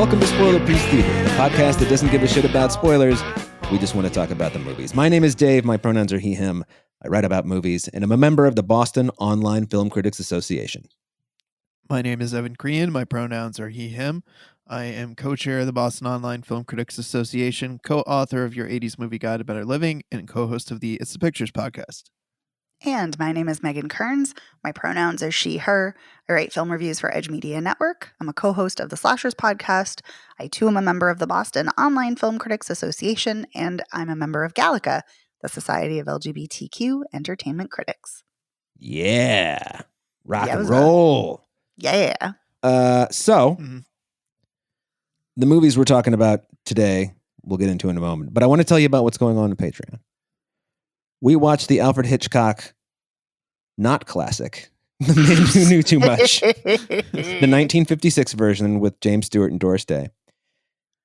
Welcome to Spoiler Piece Theater, the podcast that doesn't give a shit about spoilers. We just want to talk about the movies. My name is Dave. My pronouns are he, him. I write about movies, and I'm a member of the Boston Online Film Critics Association. My name is Evan Crean. My pronouns are he, him. I am co-chair of the Boston Online Film Critics Association, co-author of Your 80s Movie Guide to Better Living, and co-host of the It's the Pictures podcast. And my name is Megan Kearns. My pronouns are she, her. I write film reviews for Edge Media Network. I'm a co-host of the Slashers podcast. I too am a member of the Boston Online Film Critics Association, and I'm a member of Gallica, the Society of LGBTQ Entertainment Critics. Yeah. Rock Yeah, it and was roll. Yeah. The movies we're talking about today, we'll get into in a moment. But I want to tell you about what's going on Patreon. We watched the Alfred Hitchcock not classic, The Man Who Knew Too Much, the 1956 version with James Stewart and Doris Day.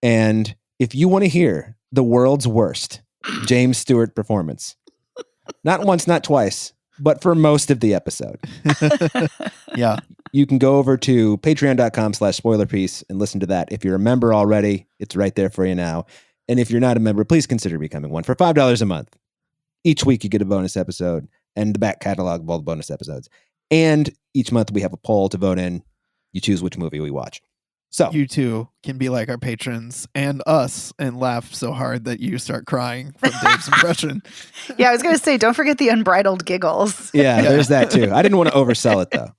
And if you want to hear the world's worst James Stewart performance, not once, not twice, but for most of the episode, Yeah. you can go over to patreon.com/spoilerpiece and listen to that. If you're a member already, it's right there for you now. And if you're not a member, please consider becoming one for $5 a month. Each week you get a bonus episode and the back catalog of all the bonus episodes. And each month we have a poll to vote in. You choose which movie we watch. So You too can be like our patrons and us and laugh so hard that you start crying from Dave's impression. Yeah, I was going to say, don't forget the unbridled giggles. yeah, there's that too. I didn't want to oversell it though,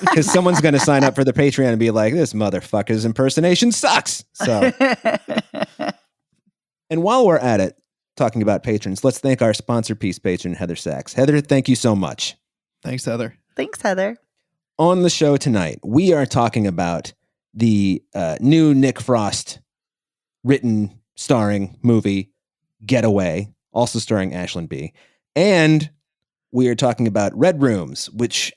because someone's going to sign up for the Patreon and be like, this motherfucker's impersonation sucks. So, and while we're at it, talking about patrons, let's thank our sponsor piece patron, Heather Sachs. Heather, thank you so much. Thanks, Heather. Thanks, Heather. On the show tonight, we are talking about the new Nick Frost written, starring movie, Getaway, also starring Aisling Bea. And we are talking about Red Rooms, which,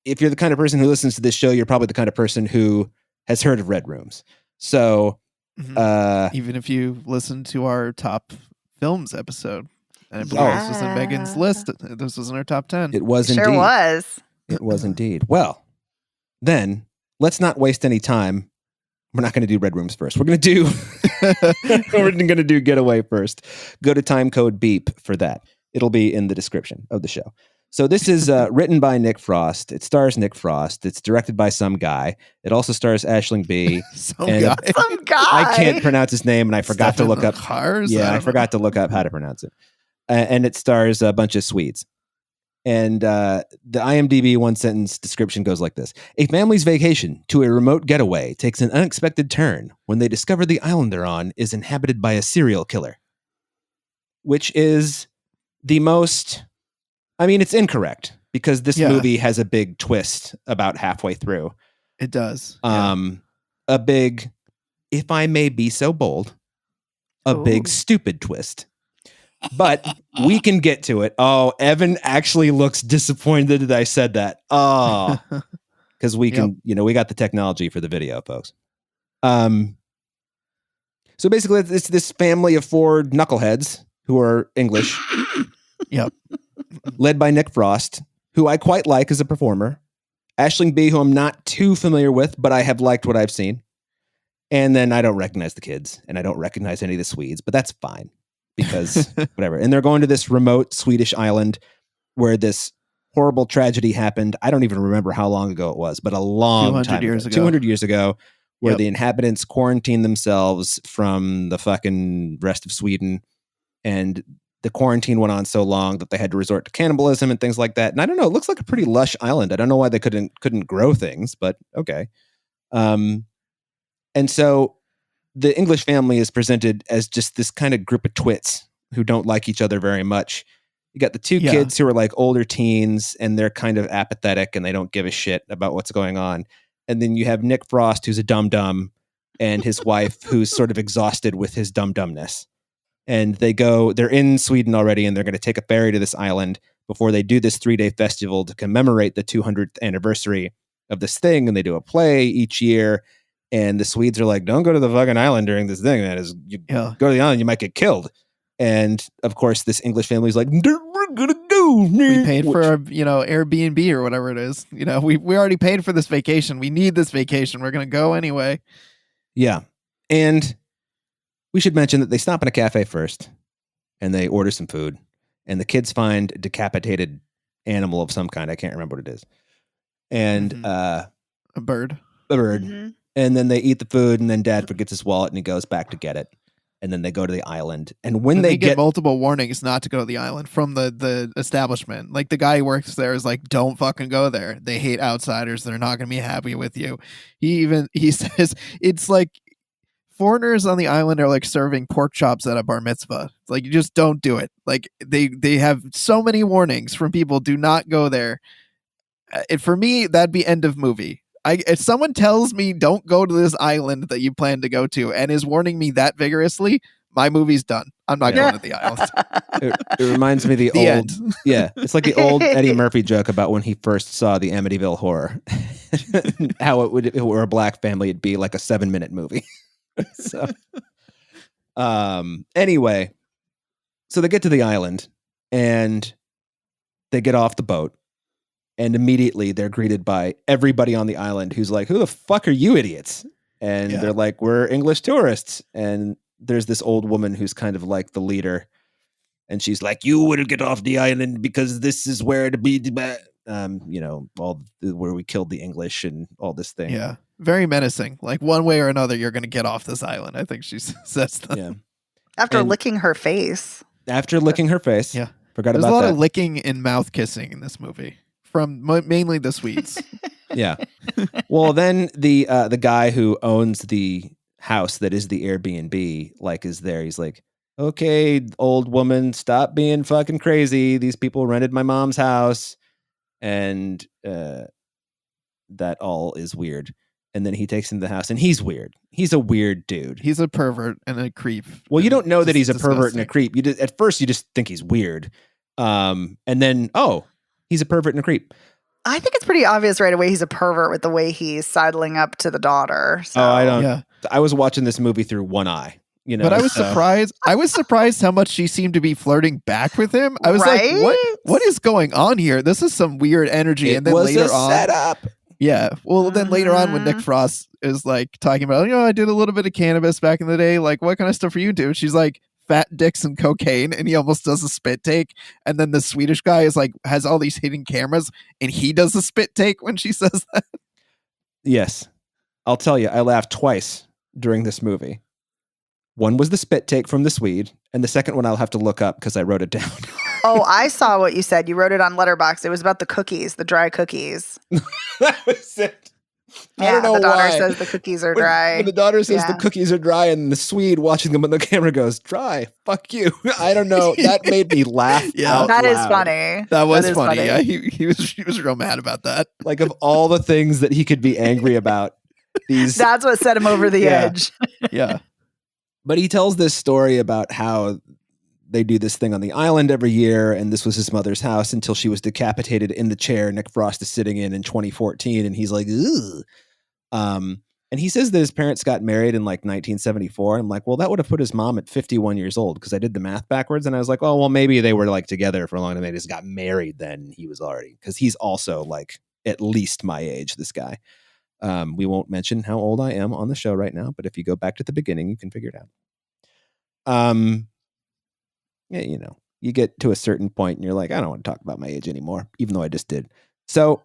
if you're the kind of person who listens to this show, you're probably the kind of person who has heard of Red Rooms. So, Even if you listen to our top films episode, and I believe this was in Megan's list. This was in our top 10. it was Sure indeed. was. It was indeed. Well, then let's not waste any time. We're not going to do Red Rooms first. We're going to do Getaway first. Go to timecode beep for that. It'll be in the description of the show. So this is written by Nick Frost. It stars Nick Frost. It's directed by some guy. It also stars Aisling Bea. Some and- guy. Some guy. I can't pronounce his name, and I forgot to look up. Cars. Yeah, I forgot to look up how to pronounce it. And it stars a bunch of Swedes. And the IMDb one-sentence description goes like this. A family's vacation to a remote getaway takes an unexpected turn when they discover the island they're on is inhabited by a serial killer. Which is the most... I mean, it's incorrect, because this movie has a big twist about halfway through. It does. A big, if I may be so bold, big stupid twist. But we can get to it. Oh, Evan actually looks disappointed that I said that. Oh, because we can, we got the technology for the video, folks. So basically, it's this family of 4 knuckleheads who are English. Yep. Led by Nick Frost, who I quite like as a performer. Aisling Bea, who I'm not too familiar with, but I have liked what I've seen. And then I don't recognize the kids, and I don't recognize any of the Swedes, but that's fine, because whatever. And they're going to this remote Swedish island where this horrible tragedy happened. I don't even remember how long ago it was, but a long time ago. 200 years ago, where the inhabitants quarantined themselves from the fucking rest of Sweden, and the quarantine went on so long that they had to resort to cannibalism and things like that. And I don't know, it looks like a pretty lush island. I don't know why they couldn't grow things, but okay. And so the English family is presented as just this kind of group of twits who don't like each other very much. You got the 2 kids who are like older teens, and they're kind of apathetic and they don't give a shit about what's going on. And then you have Nick Frost, who's a dum-dum, and his wife, who's sort of exhausted with his dum-dumness. And they're in Sweden already, and they're going to take a ferry to this island before they do this 3-day festival to commemorate the 200th anniversary of this thing. And they do a play each year. And the Swedes are like, don't go to the fucking island during this thing. Go to the island, you might get killed. And of course, this English family is like, we're going to go. We paid for our, Airbnb or whatever it is. We already paid for this vacation. We need this vacation. We're going to go anyway. Yeah. And we should mention that they stop in a cafe first and they order some food. And the kids find a decapitated animal of some kind. I can't remember what it is. And a bird. A bird. Mhm. And then they eat the food, and then Dad forgets his wallet and he goes back to get it. And then they go to the island. And when they get multiple warnings not to go to the island from the establishment. Like the guy who works there is like, don't fucking go there. They hate outsiders. They're not going to be happy with you. He says it's like foreigners on the island are like serving pork chops at a bar mitzvah. It's like, you just don't do it. Like they have so many warnings from people, do not go there. For me, that'd be end of movie. If someone tells me don't go to this island that you plan to go to and is warning me that vigorously, my movie's done. I'm not going to the island. It reminds me of the old end. Yeah, it's like the old Eddie Murphy joke about when he first saw the Amityville Horror. How if it were a black family, it'd be like a 7-minute movie. So anyway, so they get to the island and they get off the boat. And immediately they're greeted by everybody on the island who's like, who the fuck are you idiots? And they're like, we're English tourists. And there's this old woman who's kind of like the leader. And she's like, you would get off the island because this is where to be, where we killed the English and all this thing. Yeah. Very menacing. Like one way or another, you're going to get off this island. I think she says that. Yeah. After licking her face. After licking her face. Yeah. Forgot There's about that. There's a lot of licking and mouth kissing in this movie. From mainly the Swedes. Yeah. Well, then the guy who owns the house that is the Airbnb is there. He's like, okay, old woman, stop being fucking crazy. These people rented my mom's house, and that all is weird. And then he takes him to the house, and he's weird. He's a weird dude. He's a pervert and a creep. Well, you don't know that he's a disgusting. pervert and a creep. At first, you just think he's weird, and then he's a pervert and a creep. I think it's pretty obvious right away he's a pervert with the way he's sidling up to the daughter. So. Oh, I don't. Yeah. I was watching this movie through one eye. But I was surprised. I was surprised how much she seemed to be flirting back with him. I was Right? like, what is going on here? This is some weird energy. It and then was later a on, setup. yeah. Well, then later on, when Nick Frost is like talking about, I did a little bit of cannabis back in the day. Like, what kind of stuff are you doing? She's like, fat dicks and cocaine, and he almost does a spit take. And then the Swedish guy is like, has all these hidden cameras, and he does a spit take when she says that. Yes, I'll tell you, I laughed twice during this movie. One was the spit take from the Swede, and the second one I'll have to look up because I wrote it down. Oh, I saw what you said. You wrote it on Letterboxd. It was about the cookies, the dry cookies. That was it. Yeah, I don't know the daughter why. says the cookies are dry. When the daughter says Yeah. the cookies are dry, and the Swede watching them on the camera goes, dry, fuck you. I don't know. That made me laugh out That is loud. funny. That was is funny. Yeah, he was real mad about that. Like, of all the things that he could be angry about, That's what set him over the Yeah. edge. Yeah. But he tells this story about how they do this thing on the island every year, and this was his mother's house until she was decapitated in the chair Nick Frost is sitting in 2014, and he's like, ugh. And he says that his parents got married in like 1974. I'm like, well, that would have put his mom at 51 years old, because I did the math backwards, and I was like, oh, well, maybe they were like together for a long time. They just got married then. He was already, because he's also like at least my age, this guy. We won't mention how old I am on the show right now, but if you go back to the beginning, you can figure it out. Yeah, you get to a certain point and you're like, I don't want to talk about my age anymore, even though I just did. So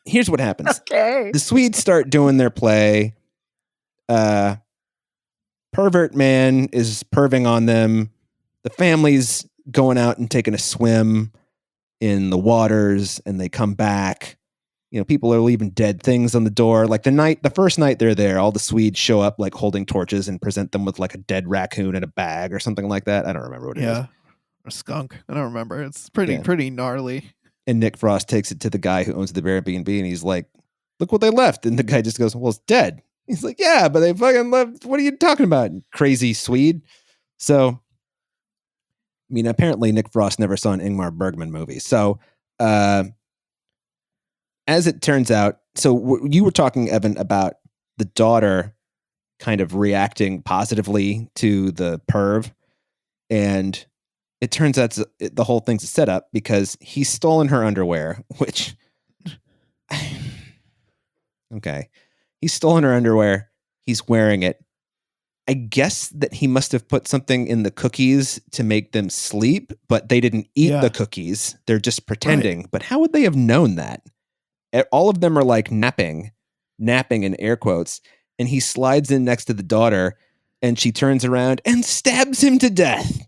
here's what happens. Okay. The Swedes start doing their play. Pervert man is perving on them. The family's going out and taking a swim in the waters, and they come back. People are leaving dead things on the door. Like the first night they're there, all the Swedes show up like holding torches and present them with like a dead raccoon in a bag or something like that. I don't remember what it is. Yeah. Or skunk. I don't remember. It's pretty gnarly. And Nick Frost takes it to the guy who owns the Airbnb, and he's like, look what they left. And the guy just goes, well, it's dead. He's like, yeah, but they fucking left. What are you talking about, crazy Swede? So, apparently Nick Frost never saw an Ingmar Bergman movie. So, as it turns out, you were talking, Evan, about the daughter kind of reacting positively to the perv. And it turns out the whole thing's a setup, because he's stolen her underwear, which... Okay. He's stolen her underwear. He's wearing it. I guess that he must have put something in the cookies to make them sleep, but they didn't eat Yeah. the cookies. They're just pretending. But how would they have known that? All of them are like napping in air quotes. And he slides in next to the daughter and she turns around and stabs him to death.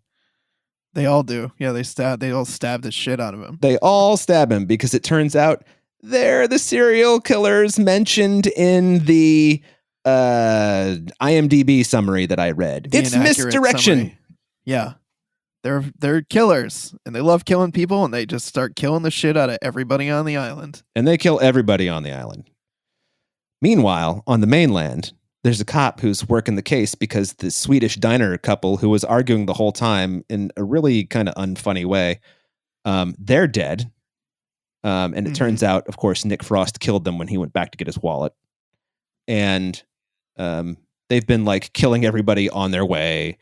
They all do. Yeah, they all stab the shit out of him. They all stab him because it turns out they're the serial killers mentioned in the IMDb summary that I read. The It's inaccurate misdirection. summary. Yeah. They're killers and they love killing people and they just start killing the shit out of everybody on the island. And they kill everybody on the island. Meanwhile, on the mainland, there's a cop who's working the case because the Swedish diner couple who was arguing the whole time in a really kind of unfunny way, they're dead. And it turns out, of course, Nick Frost killed them when he went back to get his wallet. And they've been like killing everybody on their way.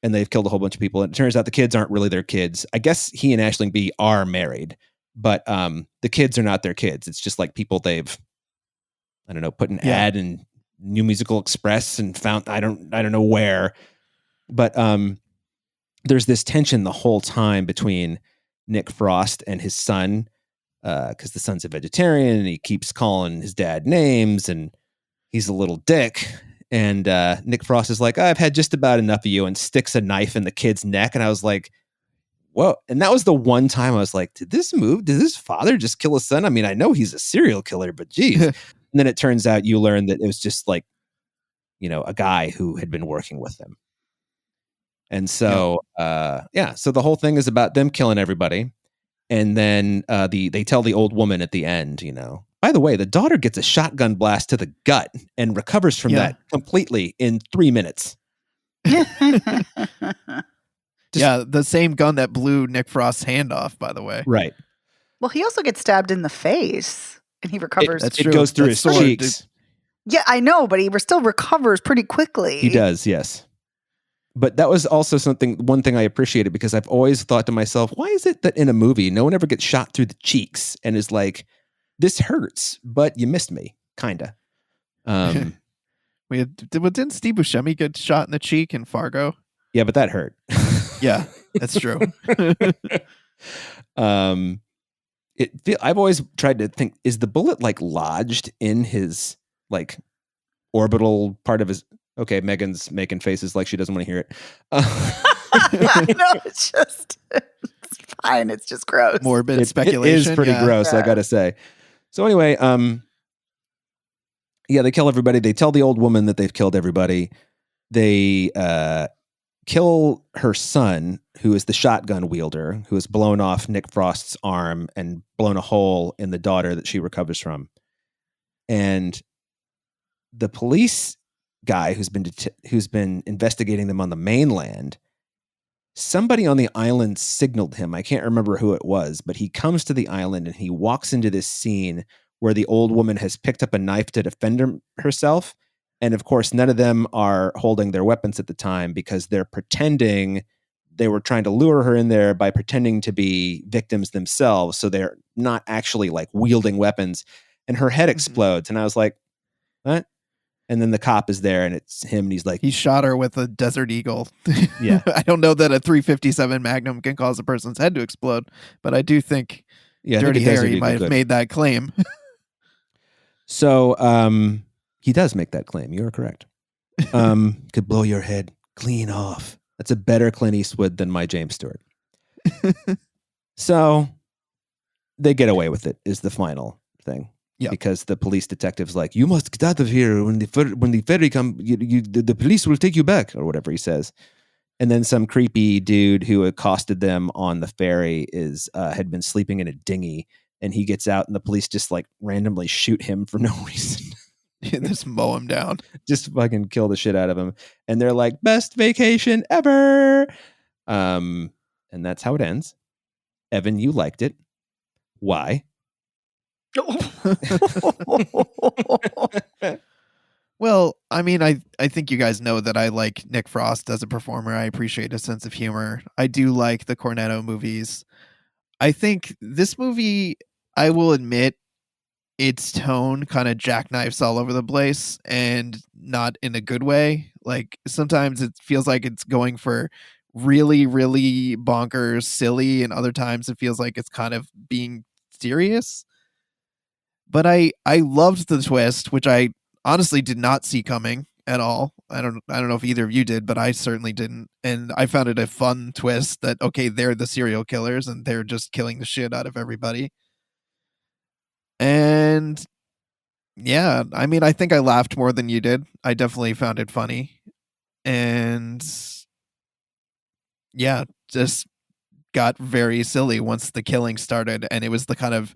And they've killed a whole bunch of people. And it turns out the kids aren't really their kids. I guess he and Aisling B are married, but the kids are not their kids. It's just like people they've, I don't know, put an ad in New Musical Express and found, I don't know where. But there's this tension the whole time between Nick Frost and his son, because the son's a vegetarian and he keeps calling his dad names and he's a little dick. And Nick Frost is like, I've had just about enough of you, and sticks a knife in the kid's neck. And I was like, whoa. And that was the one time I was like, did this father just kill his son? I mean, I know he's a serial killer, but geez. And then it turns out you learn that it was just like, you know, a guy who had been working with them. And so, so the whole thing is about them killing everybody. And then they tell the old woman at the end, you know, by the way, the daughter gets a shotgun blast to the gut and recovers from that completely in 3 minutes. The same gun that blew Nick Frost's hand off, by the way. Right. Well, he also gets stabbed in the face and he recovers. It goes through his cheeks. Yeah, I know, but he still recovers pretty quickly. He does, yes. But that was also one thing I appreciated, because I've always thought to myself, why is it that in a movie, no one ever gets shot through the cheeks and is like, this hurts, but you missed me, kind of. Didn't Steve Buscemi get shot in the cheek in Fargo? Yeah, but that hurt. Yeah, that's true. I've always tried to think, is the bullet like lodged in his like orbital part of his? Okay, Megan's making faces like she doesn't want to hear it. I know, it's fine. It's just gross. Morbid speculation. It is pretty gross, I gotta say. So anyway, they kill everybody. They tell the old woman that they've killed everybody. They kill her son, who is the shotgun wielder, who has blown off Nick Frost's arm and blown a hole in the daughter that she recovers from. And the police guy who's been investigating them on the mainland, somebody on the island signaled him. I can't remember who it was, but he comes to the island and he walks into this scene where the old woman has picked up a knife to defend herself. And of course, none of them are holding their weapons at the time because they're pretending they were trying to lure her in there by pretending to be victims themselves. So they're not actually like wielding weapons, and her head explodes. And I was like, what? And then the cop is there and it's him. And he's like, he shot her with a Desert Eagle. Yeah. I don't know that a .357 Magnum can cause a person's head to explode, but I do think Dirty Harry might have made that claim. So he does make that claim. You're correct. Could blow your head clean off. That's a better Clint Eastwood than my James Stewart. So they get away with it is the final thing. Yeah. Because the police detective's like, you must get out of here when the ferry come. The police will take you back, or whatever he says. And then some creepy dude who accosted them on the ferry had been sleeping in a dinghy, and he gets out, and the police just like randomly shoot him for no reason. Just mow him down. Just fucking kill the shit out of him. And they're like, best vacation ever. And that's how it ends. Evan, you liked it. Why? Well, I mean, I think you guys know that I like Nick Frost as a performer. I appreciate his sense of humor. I do like the Cornetto movies. I think this movie, I will admit, its tone kind of jackknifes all over the place, and not in a good way. Like sometimes it feels like it's going for really, really bonkers, silly, and other times it feels like it's kind of being serious. But I loved the twist, which I honestly did not see coming at all. I don't know if either of you did, but I certainly didn't. And I found it a fun twist that okay, they're the serial killers and they're just killing the shit out of everybody. And yeah, I mean, I think I laughed more than you did. I definitely found it funny. And yeah, just got very silly once the killing started, and it was the kind of,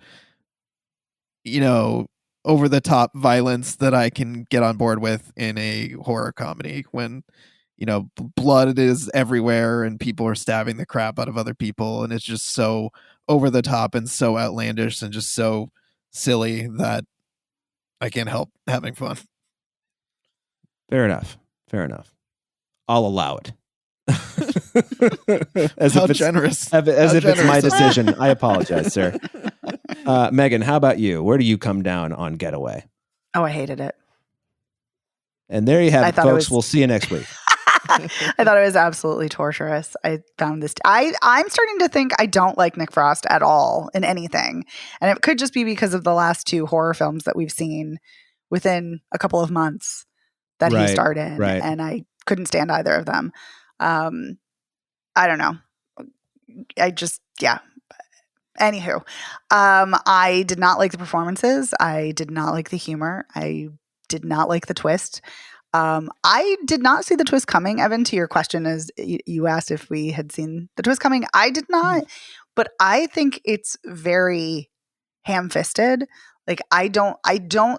you know, over the top violence that I can get on board with in a horror comedy when, you know, blood is everywhere and people are stabbing the crap out of other people, and it's just so over the top and so outlandish and just so silly that I can't help having fun. Fair enough. I'll allow it. How generous. As if it's my decision. I apologize, sir. Megan, how about you? Where do you come down on Getaway? Oh, I hated it. And there you have it, folks. We'll see you next week. I thought it was absolutely torturous. I found this. I'm starting to think I don't like Nick Frost at all in anything. And it could just be because of the last 2 horror films that we've seen within a couple of months that he starred in. Right. And I couldn't stand either of them. I don't know. Anywho, I did not like the performances. I did not like the humor. I did not like the twist. I did not see the twist coming. Evan, to your question, as you asked if we had seen the twist coming, I did not. But I think it's very ham-fisted. Like I don't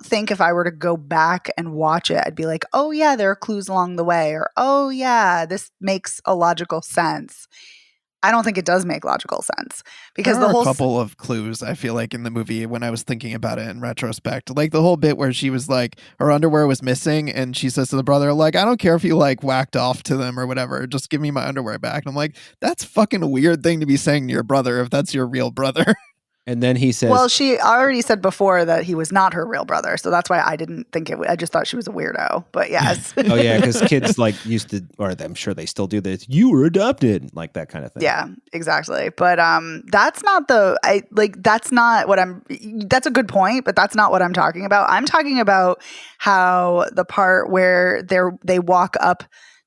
think if I were to go back and watch it, I'd be like, oh yeah, there are clues along the way, or oh yeah, this makes a logical sense. I don't think it does make logical sense because there are a couple of clues I feel like in the movie when I was thinking about it in retrospect, like the whole bit where she was like her underwear was missing and she says to the brother, like, I don't care if you like whacked off to them or whatever, just give me my underwear back. And I'm like, that's fucking a weird thing to be saying to your brother if that's your real brother. And then he says, well, she already said before that he was not her real brother. So that's why I didn't think I just thought she was a weirdo. But yes. Oh, yeah. Because kids like used to, or I'm sure they still do this. You were adopted, like that kind of thing. Yeah, exactly. But that's not that's a good point, but that's not what I'm talking about. I'm talking about how the part where they walk up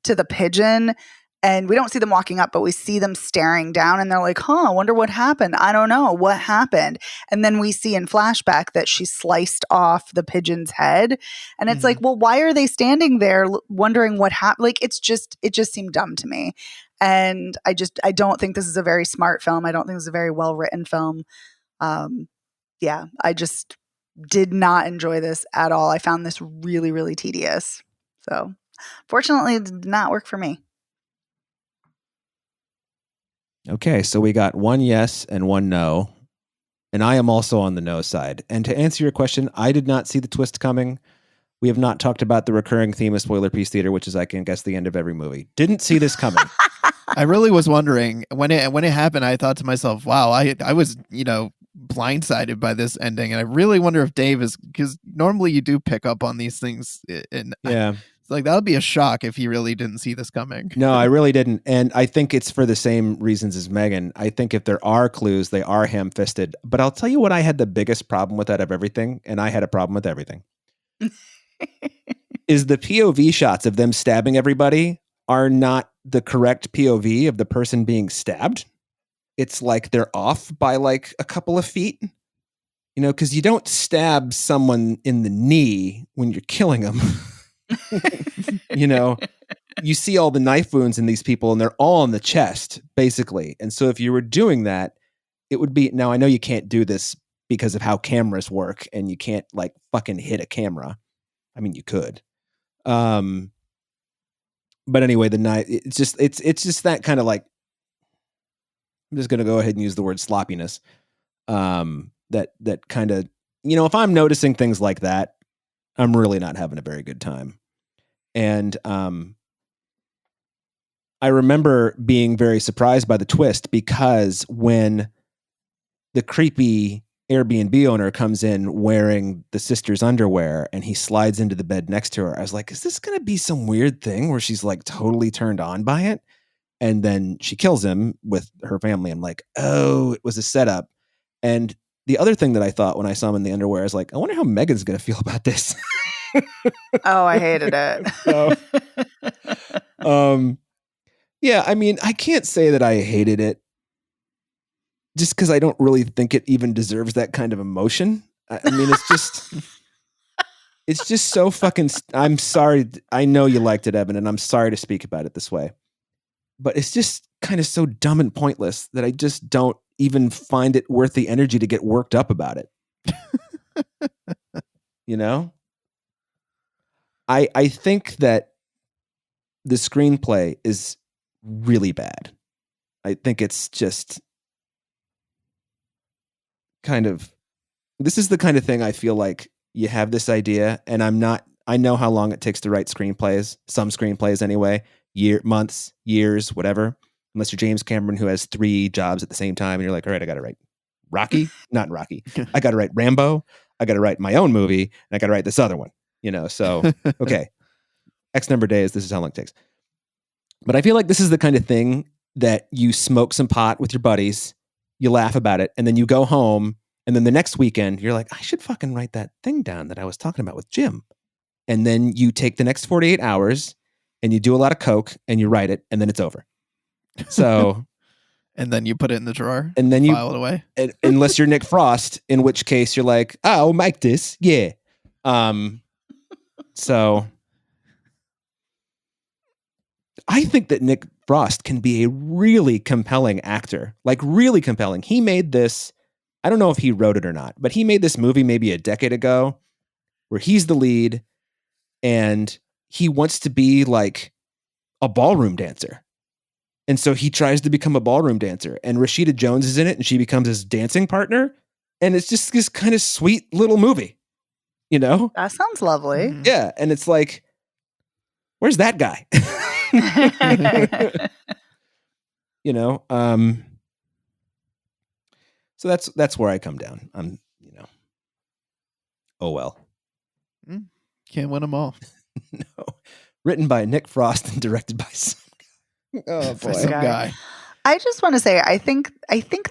to the pigeon. And we don't see them walking up, but we see them staring down and they're like, I wonder what happened. I don't know what happened. And then we see in flashback that she sliced off the pigeon's head. And it's like, well, why are they standing there wondering what happened? Like, it just seemed dumb to me. And I don't think this is a very smart film. I don't think this is a very well-written film. I just did not enjoy this at all. I found this really, really tedious. So fortunately, it did not work for me. Okay, so we got 1 yes and 1 no. And I am also on the no side. And to answer your question, I did not see the twist coming. We have not talked about the recurring theme of Spoiler Piece Theater, which is, I can guess, the end of every movie. Didn't see this coming. I really was wondering when it happened. I thought to myself, "Wow, I was blindsided by this ending." And I really wonder if Dave is, because normally you do pick up on these things. And yeah. Like that would be a shock if he really didn't see this coming. No, I really didn't. And I think it's for the same reasons as Megan. I think if there are clues, they are ham-fisted. But I'll tell you what I had the biggest problem with out of everything, and I had a problem with everything, is the POV shots of them stabbing everybody are not the correct POV of the person being stabbed. It's like they're off by like a couple of feet. Because you don't stab someone in the knee when you're killing them. You see all the knife wounds in these people and they're all in the chest, basically. And so if you were doing that, it would be, now I know you can't do this because of how cameras work and you can't like fucking hit a camera. I mean, you could. But anyway, the knife, it's just that kind of like, I'm just going to go ahead and use the word sloppiness. That kind of, if I'm noticing things like that, I'm really not having a very good time. And I remember being very surprised by the twist because when the creepy Airbnb owner comes in wearing the sister's underwear and he slides into the bed next to her. I was like, is this going to be some weird thing where she's like totally turned on by it? And then she kills him with her family. I'm like, oh, it was a setup. And the other thing that I thought when I saw him in the underwear is like, I wonder how Megan's going to feel about this. Oh, I hated it. So, yeah, I mean, I can't say that I hated it just because I don't really think it even deserves that kind of emotion. I mean, it's just so fucking, I'm sorry. I know you liked it, Evan, and I'm sorry to speak about it this way, but it's just kind of so dumb and pointless that I just don't even find it worth the energy to get worked up about it. You know? I think that the screenplay is really bad. I think it's just kind of, this is the kind of thing I feel like you have this idea and I know how long it takes to write screenplays, some screenplays anyway, months, years, whatever, unless you're James Cameron who has 3 jobs at the same time and you're like, all right, I got to write Rocky, not Rocky. I got to write Rambo. I got to write my own movie and I got to write this other one, so, okay, X number of days, this is how long it takes. But I feel like this is the kind of thing that you smoke some pot with your buddies, you laugh about it, and then you go home, and then the next weekend, you're like, I should fucking write that thing down that I was talking about with Jim. And then you take the next 48 hours, and you do a lot of coke, and you write it, and then it's over. So... and then you put it in the drawer, and then file it away. Unless you're Nick Frost, in which case you're like, oh, I'll make this, yeah. So... I think that Nick Frost can be a really compelling actor, like really compelling. He made this, I don't know if he wrote it or not, but he made this movie maybe a decade ago where he's the lead and he wants to be like a ballroom dancer. And so he tries to become a ballroom dancer and Rashida Jones is in it and she becomes his dancing partner. And it's just this kind of sweet little movie, That sounds lovely. Mhm. Yeah. And it's like, where's that guy? So that's where I come down. I'm, oh well. Can't win them all. No. Written by Nick Frost and directed by some Oh boy. boy, some guy. I just want to say, I think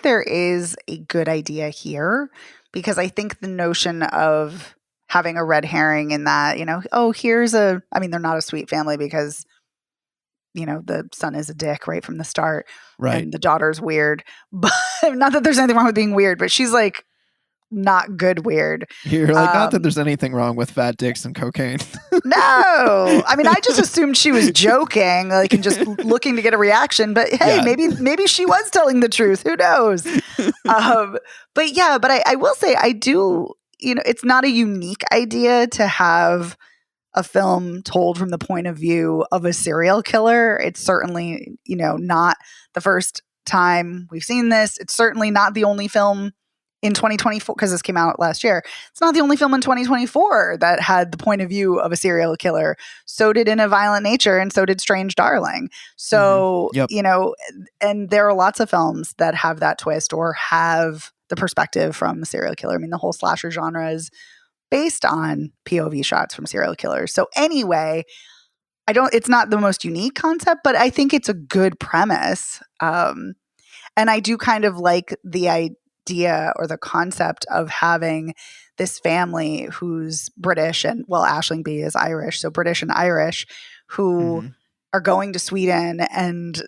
there is a good idea here because I think the notion of having a red herring in that, they're not a sweet family because, the son is a dick right from the start. Right. And the daughter's weird. But not that there's anything wrong with being weird, but she's like not good weird. You're like, not that there's anything wrong with fat dicks and cocaine. No. I mean, I just assumed she was joking, like, and just looking to get a reaction. But hey, Yeah. maybe she was telling the truth. Who knows? But I will say I do, it's not a unique idea to have a film told from the point of view of a serial killer. It's certainly, not the first time we've seen this. It's certainly not the only film in 2024, because this came out last year. It's not the only film in 2024 that had the point of view of a serial killer. So did In a Violent Nature, and so did Strange Darling. So, Yep. and there are lots of films that have that twist or have the perspective from a serial killer. I mean, the whole slasher genre is based on POV shots from serial killers. So anyway, it's not the most unique concept, but I think it's a good premise. And I do kind of like the idea or the concept of having this family who's British and, well, Aisling Bea is Irish, so British and Irish, who are going to Sweden and,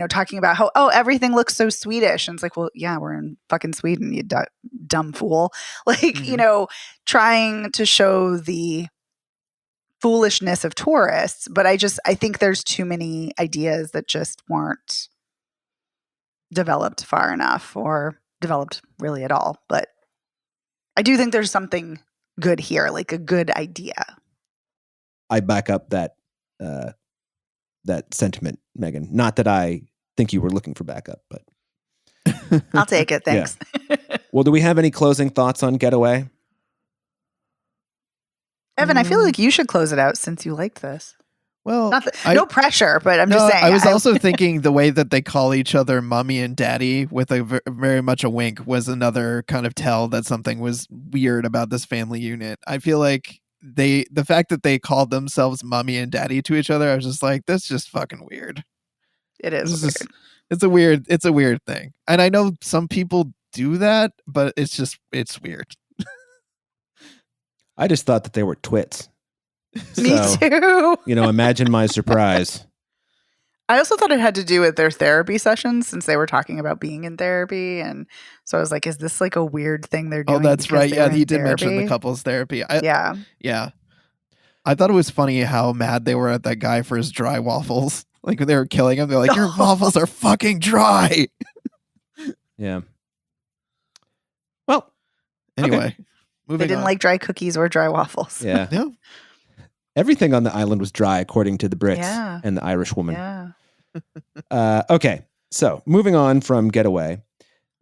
talking about how, everything looks so Swedish. And it's like, well, yeah, we're in fucking Sweden, you dumb fool. Like, trying to show the foolishness of tourists. But I think there's too many ideas that just weren't developed far enough or developed really at all. But I do think there's something good here, like a good idea. I back up that sentiment, Megan. Not that I think you were looking for backup, but I'll take it. Thanks. Yeah. Well, do we have any closing thoughts on Getaway? Evan, I feel like you should close it out since you liked this. Well, no pressure, but I'm just saying. I was also thinking the way that they call each other mommy and daddy with a very much a wink was another kind of tell that something was weird about this family unit. I feel like the fact that they called themselves mommy and daddy to each other, I was just like, that's just fucking weird. It is weird. It's a weird thing. And I know some people do that, but it's weird. I just thought that they were twits. Me too. Imagine my surprise. I also thought it had to do with their therapy sessions since they were talking about being in therapy. And so I was like, is this like a weird thing they're doing? Oh, that's right. Yeah, he did mention the couples therapy. Yeah. I thought it was funny how mad they were at that guy for his dry waffles. Like when they were killing him, they're like, your waffles are fucking dry. Yeah. Well, anyway, they didn't like dry cookies or dry waffles. Yeah. No. Everything on the island was dry, according to the Brits and the Irish woman. Yeah. Okay, so moving on from Getaway,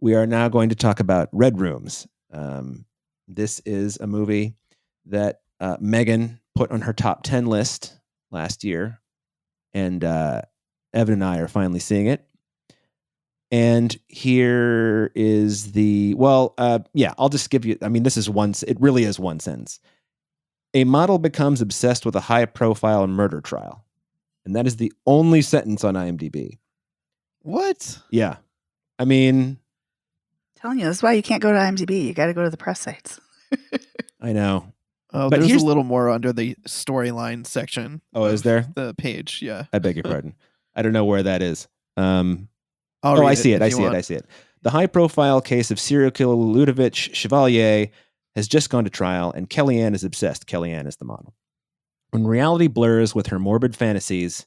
we are now going to talk about Red Rooms. This is a movie that Megan put on her top 10 list last year, and Evan and I are finally seeing it. And here is I'll just give you, this is it really is one sentence. A model becomes obsessed with a high-profile murder trial. And that is the only sentence on IMDb. What? Yeah. Telling you, that's why you can't go to IMDb. You got to go to the press sites. I know. Oh, but there's a little more under the storyline section. Oh, is there? The page, yeah. I beg your pardon. I don't know where that is. I see it. I see it. The high-profile case of serial killer Ludovic Chevalier has just gone to trial, and Kellyanne is obsessed. Kellyanne is the model. When reality blurs with her morbid fantasies,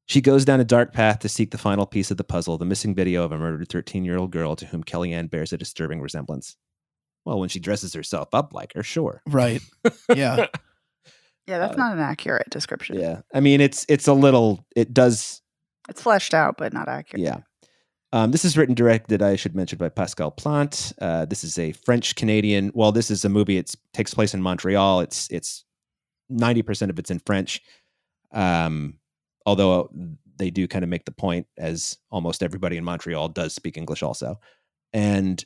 she goes down a dark path to seek the final piece of the puzzle, the missing video of a murdered 13-year-old girl to whom Kellyanne bears a disturbing resemblance. Well, when she dresses herself up like her, sure. Right. Yeah. Yeah, that's not an accurate description. Yeah. It's a little, it's fleshed out, but not accurate. Yeah. This is written, directed, I should mention, by Pascal Plante. This is a French-Canadian. Well, this is a movie. It takes place in Montreal. It's 90% of it's in French. Although they do kind of make the point, as almost everybody in Montreal does speak English also. And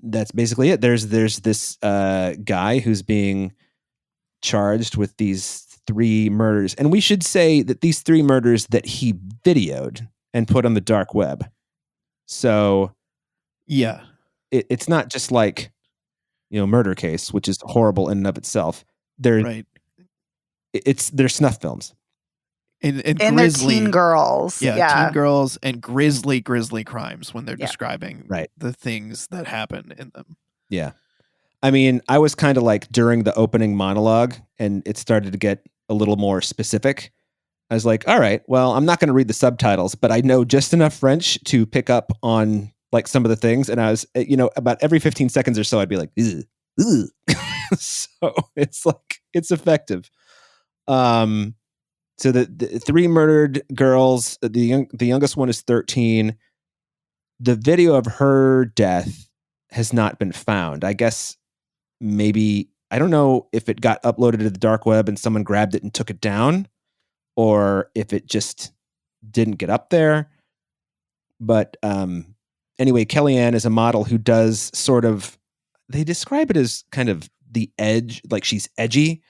that's basically it. There's this guy who's being charged with these 3 murders. And we should say that these 3 murders that he videoed and put on the dark web. So, yeah, it's not just like, murder case, which is horrible in and of itself. They're snuff films. And they're teen girls. Yeah, teen girls and grisly crimes when they're describing the things that happen in them. Yeah. I was kind of like during the opening monologue, and it started to get a little more specific. I was like, all right, well, I'm not going to read the subtitles, but I know just enough French to pick up on like some of the things. And I was, about every 15 seconds or so, I'd be like, ugh, ugh. So it's like, it's effective. So the 3 murdered girls, the youngest one is 13. The video of her death has not been found. I guess maybe, I don't know if it got uploaded to the dark web and someone grabbed it and took it down, or if it just didn't get up there. But anyway, Kellyanne is a model who does sort of, they describe it as kind of the edge, like she's edgy.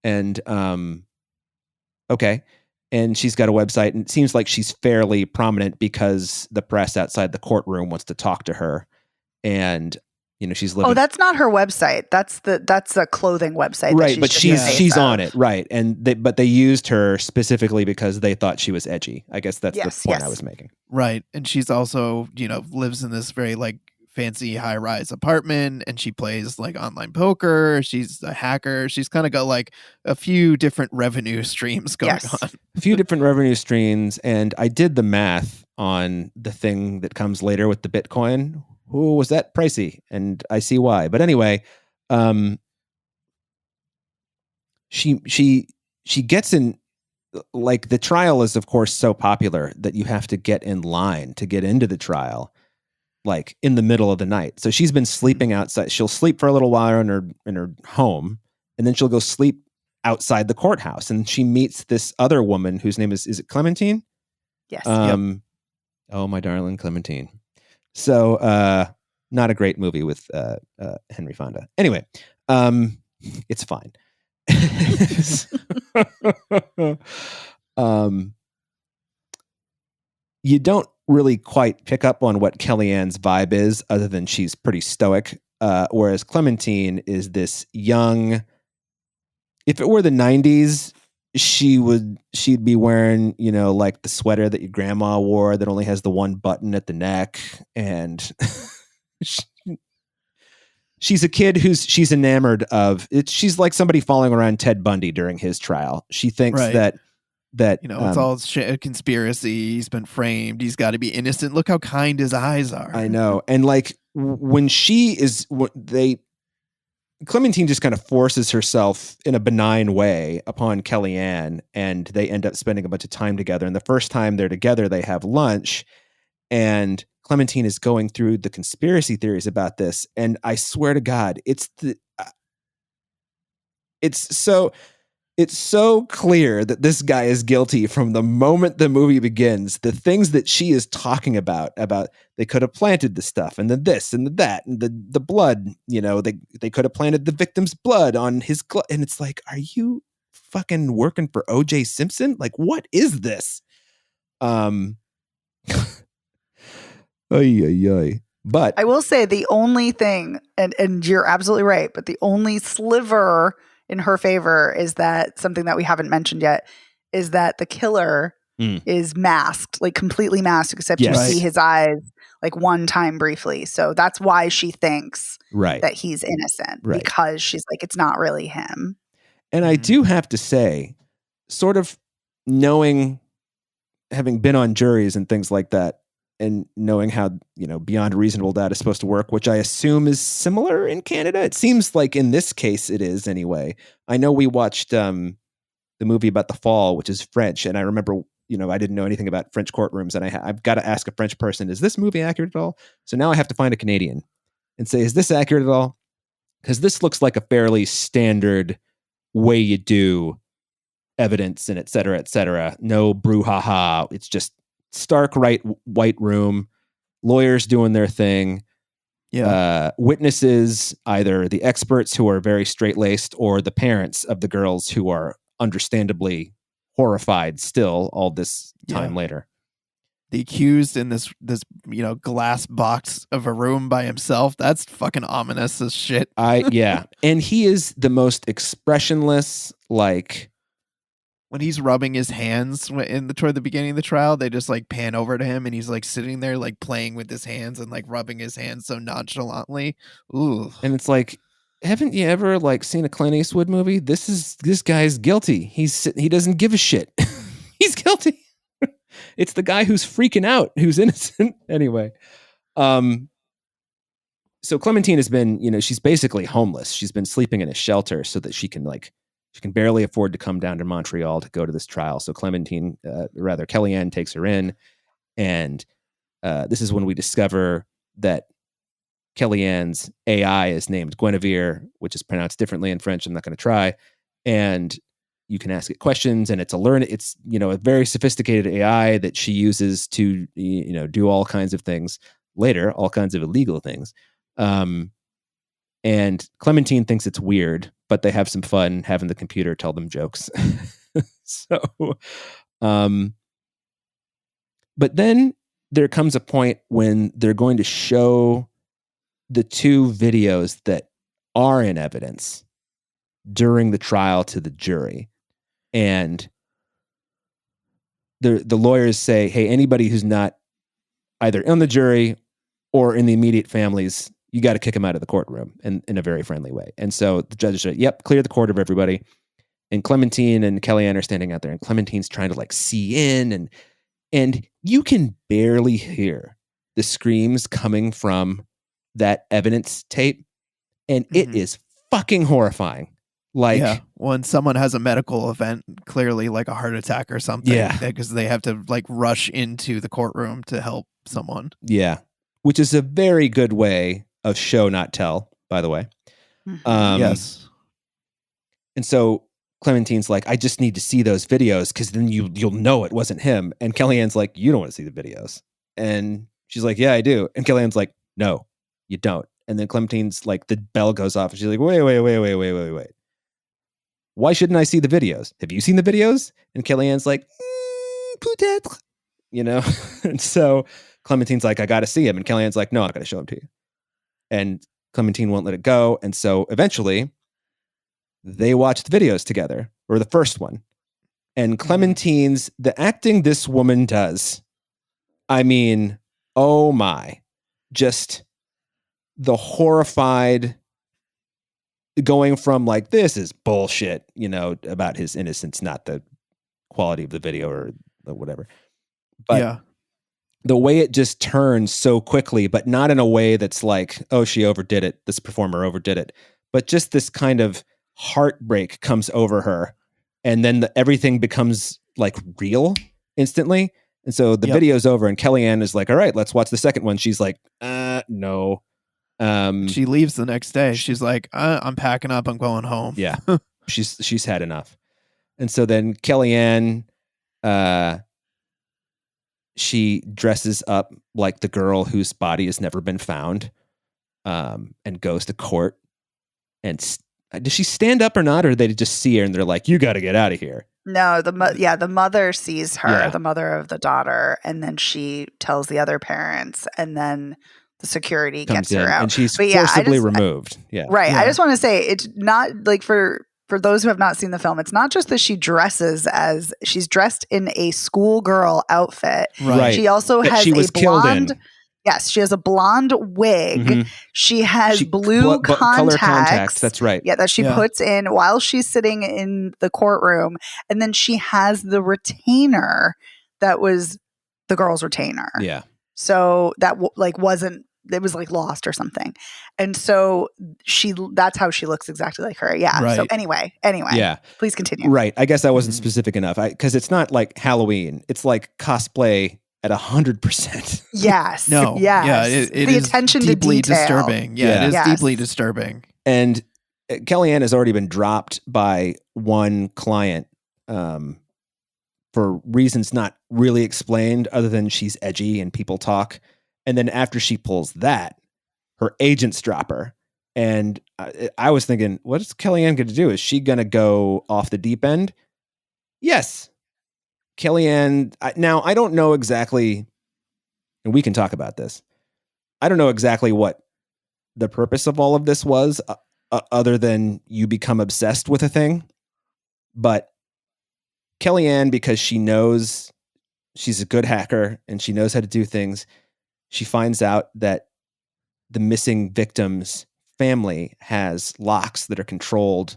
And okay. And she's got a website, and it seems like she's fairly prominent because the press outside the courtroom wants to talk to her. And she's living. Oh, that's not her website. That's a clothing website. Right, but she's on it, right? And they used her specifically because they thought she was edgy. I guess that's the point I was making. Right, and she's also lives in this very like fancy high-rise apartment, and she plays like online poker. She's a hacker. She's kind of got like a few different revenue streams going on. A few different revenue streams, and I did the math on the thing that comes later with the Bitcoin. Ooh, was that pricey? And I see why. But anyway, she gets in, like, the trial is of course so popular that you have to get in line to get into the trial, like in the middle of the night. So she's been sleeping outside. She'll sleep for a little while in her home, and then she'll go sleep outside the courthouse, and she meets this other woman whose name is it Clementine? Yes. Oh, my darling Clementine. So, not a great movie with Henry Fonda. Anyway, it's fine. You don't really quite pick up on what Kellyanne's vibe is, other than she's pretty stoic. Whereas Clementine is this young. If it were the 90s, she'd be wearing, like the sweater that your grandma wore that only has the one button at the neck, and she's a kid she's enamored of it. She's like somebody following around Ted Bundy during his trial. She thinks that it's all a conspiracy. He's been framed. He's got to be innocent. Look how kind his eyes are. I know. And like when Clementine just kind of forces herself in a benign way upon Kellyanne, and they end up spending a bunch of time together. And the first time they're together, they have lunch, and Clementine is going through the conspiracy theories about this. And I swear to God, it's so clear that this guy is guilty from the moment the movie begins. The things that she is talking about they could have planted the stuff, and then this and that, and the blood, they could have planted the victim's blood on his glove. And it's like, are you fucking working for O.J. Simpson? Like, what is this? Ay. But I will say the only thing, and you're absolutely right, but the only sliver in her favor is that something that we haven't mentioned yet is that the killer is masked, like completely masked, except you see his eyes like one time briefly. So that's why she thinks that he's innocent, because she's like, it's not really him. And I do have to say, sort of having been on juries and things like that, and knowing how, beyond reasonable doubt is supposed to work, which I assume is similar in Canada. It seems like in this case it is anyway. I know we watched the movie about the fall, which is French. And I remember, I didn't know anything about French courtrooms, and I've got to ask a French person, is this movie accurate at all? So now I have to find a Canadian and say, is this accurate at all? Because this looks like a fairly standard way you do evidence and et cetera, et cetera. No brouhaha. It's just stark white room, lawyers doing their thing. Witnesses, either the experts who are very straight-laced or the parents of the girls who are understandably horrified still all this time later. The accused in this glass box of a room by himself. That's fucking ominous as shit. And he is the most expressionless, like when he's rubbing his hands toward the beginning of the trial, they just like pan over to him and he's like sitting there like playing with his hands and like rubbing his hands so nonchalantly. Ooh. And it's like, haven't you ever like seen a Clint Eastwood movie? This guy's guilty. He doesn't give a shit. He's guilty. It's the guy who's freaking out, who's innocent. Anyway. So Clementine has been, she's basically homeless. She's been sleeping in a shelter so that she can barely afford to come down to Montreal to go to this trial. So Kellyanne takes her in, and this is when we discover that Kellyanne's AI is named Guinevere, which is pronounced differently in French. I'm not going to try. And you can ask it questions, and it's a very sophisticated AI that she uses to, do all kinds of things later, all kinds of illegal things. And Clementine thinks it's weird, but they have some fun having the computer tell them jokes. But then there comes a point when they're going to show the two videos that are in evidence during the trial to the jury. And the lawyers say, hey, anybody who's not either on the jury or in the immediate families, you got to kick them out of the courtroom in a very friendly way. And so the judges say, yep, clear the court of everybody. And Clementine and Kellyanne are standing out there, and Clementine's trying to like see in, and you can barely hear the screams coming from that evidence tape. And it is fucking horrifying. Like when someone has a medical event, clearly like a heart attack or something, because they have to like rush into the courtroom to help someone. Yeah. Which is a very good way of show, not tell, by the way. Yes. And so Clementine's like, I just need to see those videos because then you'll know it wasn't him. And Kellyanne's like, you don't want to see the videos. And she's like, yeah, I do. And Kellyanne's like, no, you don't. And then Clementine's like, the bell goes off and she's like, wait. Why shouldn't I see the videos? Have you seen the videos? And Kellyanne's like, peut-être, and so Clementine's like, I got to see him. And Kellyanne's like, no, I'm not going to show him to you. And Clementine won't let it go. And so eventually they watch the videos together, or the first one. And Clementine's, the acting this woman does, I mean, oh my, just the horrified, going from like, this is bullshit, about his innocence, not the quality of the video or whatever. But the way it just turns so quickly, but not in a way that's like, oh, she overdid it. This performer overdid it. But just this kind of heartbreak comes over her. And then everything becomes like real instantly. And so the video's over and Kellyanne is like, all right, let's watch the second one. She's like, no. She leaves the next day. She's like, I'm packing up. I'm going home. Yeah. she's had enough. And so then Kellyanne, she dresses up like the girl whose body has never been found, and goes to court. And does she stand up or not? Or they just see her and they're like, you got to get out of here. No, the mother sees her, the mother of the daughter, and then she tells the other parents, and then the security gets her out. And she's forcibly removed. Right. Yeah. I just want to say, it's not like for those who have not seen the film, it's not just that she's dressed in a schoolgirl outfit. Right. She also has a blonde. Yes, she has a blonde wig. Mm-hmm. She has blue color contacts. That's right. Yeah, that she puts in while she's sitting in the courtroom. And then she has the retainer that was the girl's retainer. Yeah. So that it was like lost or something. And so that's how she looks exactly like her. Yeah. Right. So anyway. Yeah. Please continue. Right. I guess I wasn't specific enough because it's not like Halloween. It's like cosplay at 100%. Yes. No. Yes. Yeah. It the is attention deeply to detail. Disturbing. Yeah. It is deeply disturbing. And Kellyanne has already been dropped by one client for reasons not really explained other than she's edgy and people talk. And then after she pulls that, her agents drop her. And I was thinking, what is Kellyanne going to do? Is she going to go off the deep end? Yes. Kellyanne, now I don't know exactly, and we can talk about this. I don't know exactly what the purpose of all of this was, other than you become obsessed with a thing. But Kellyanne, because she knows she's a good hacker and she knows how to do things, she finds out that the missing victim's family has locks that are controlled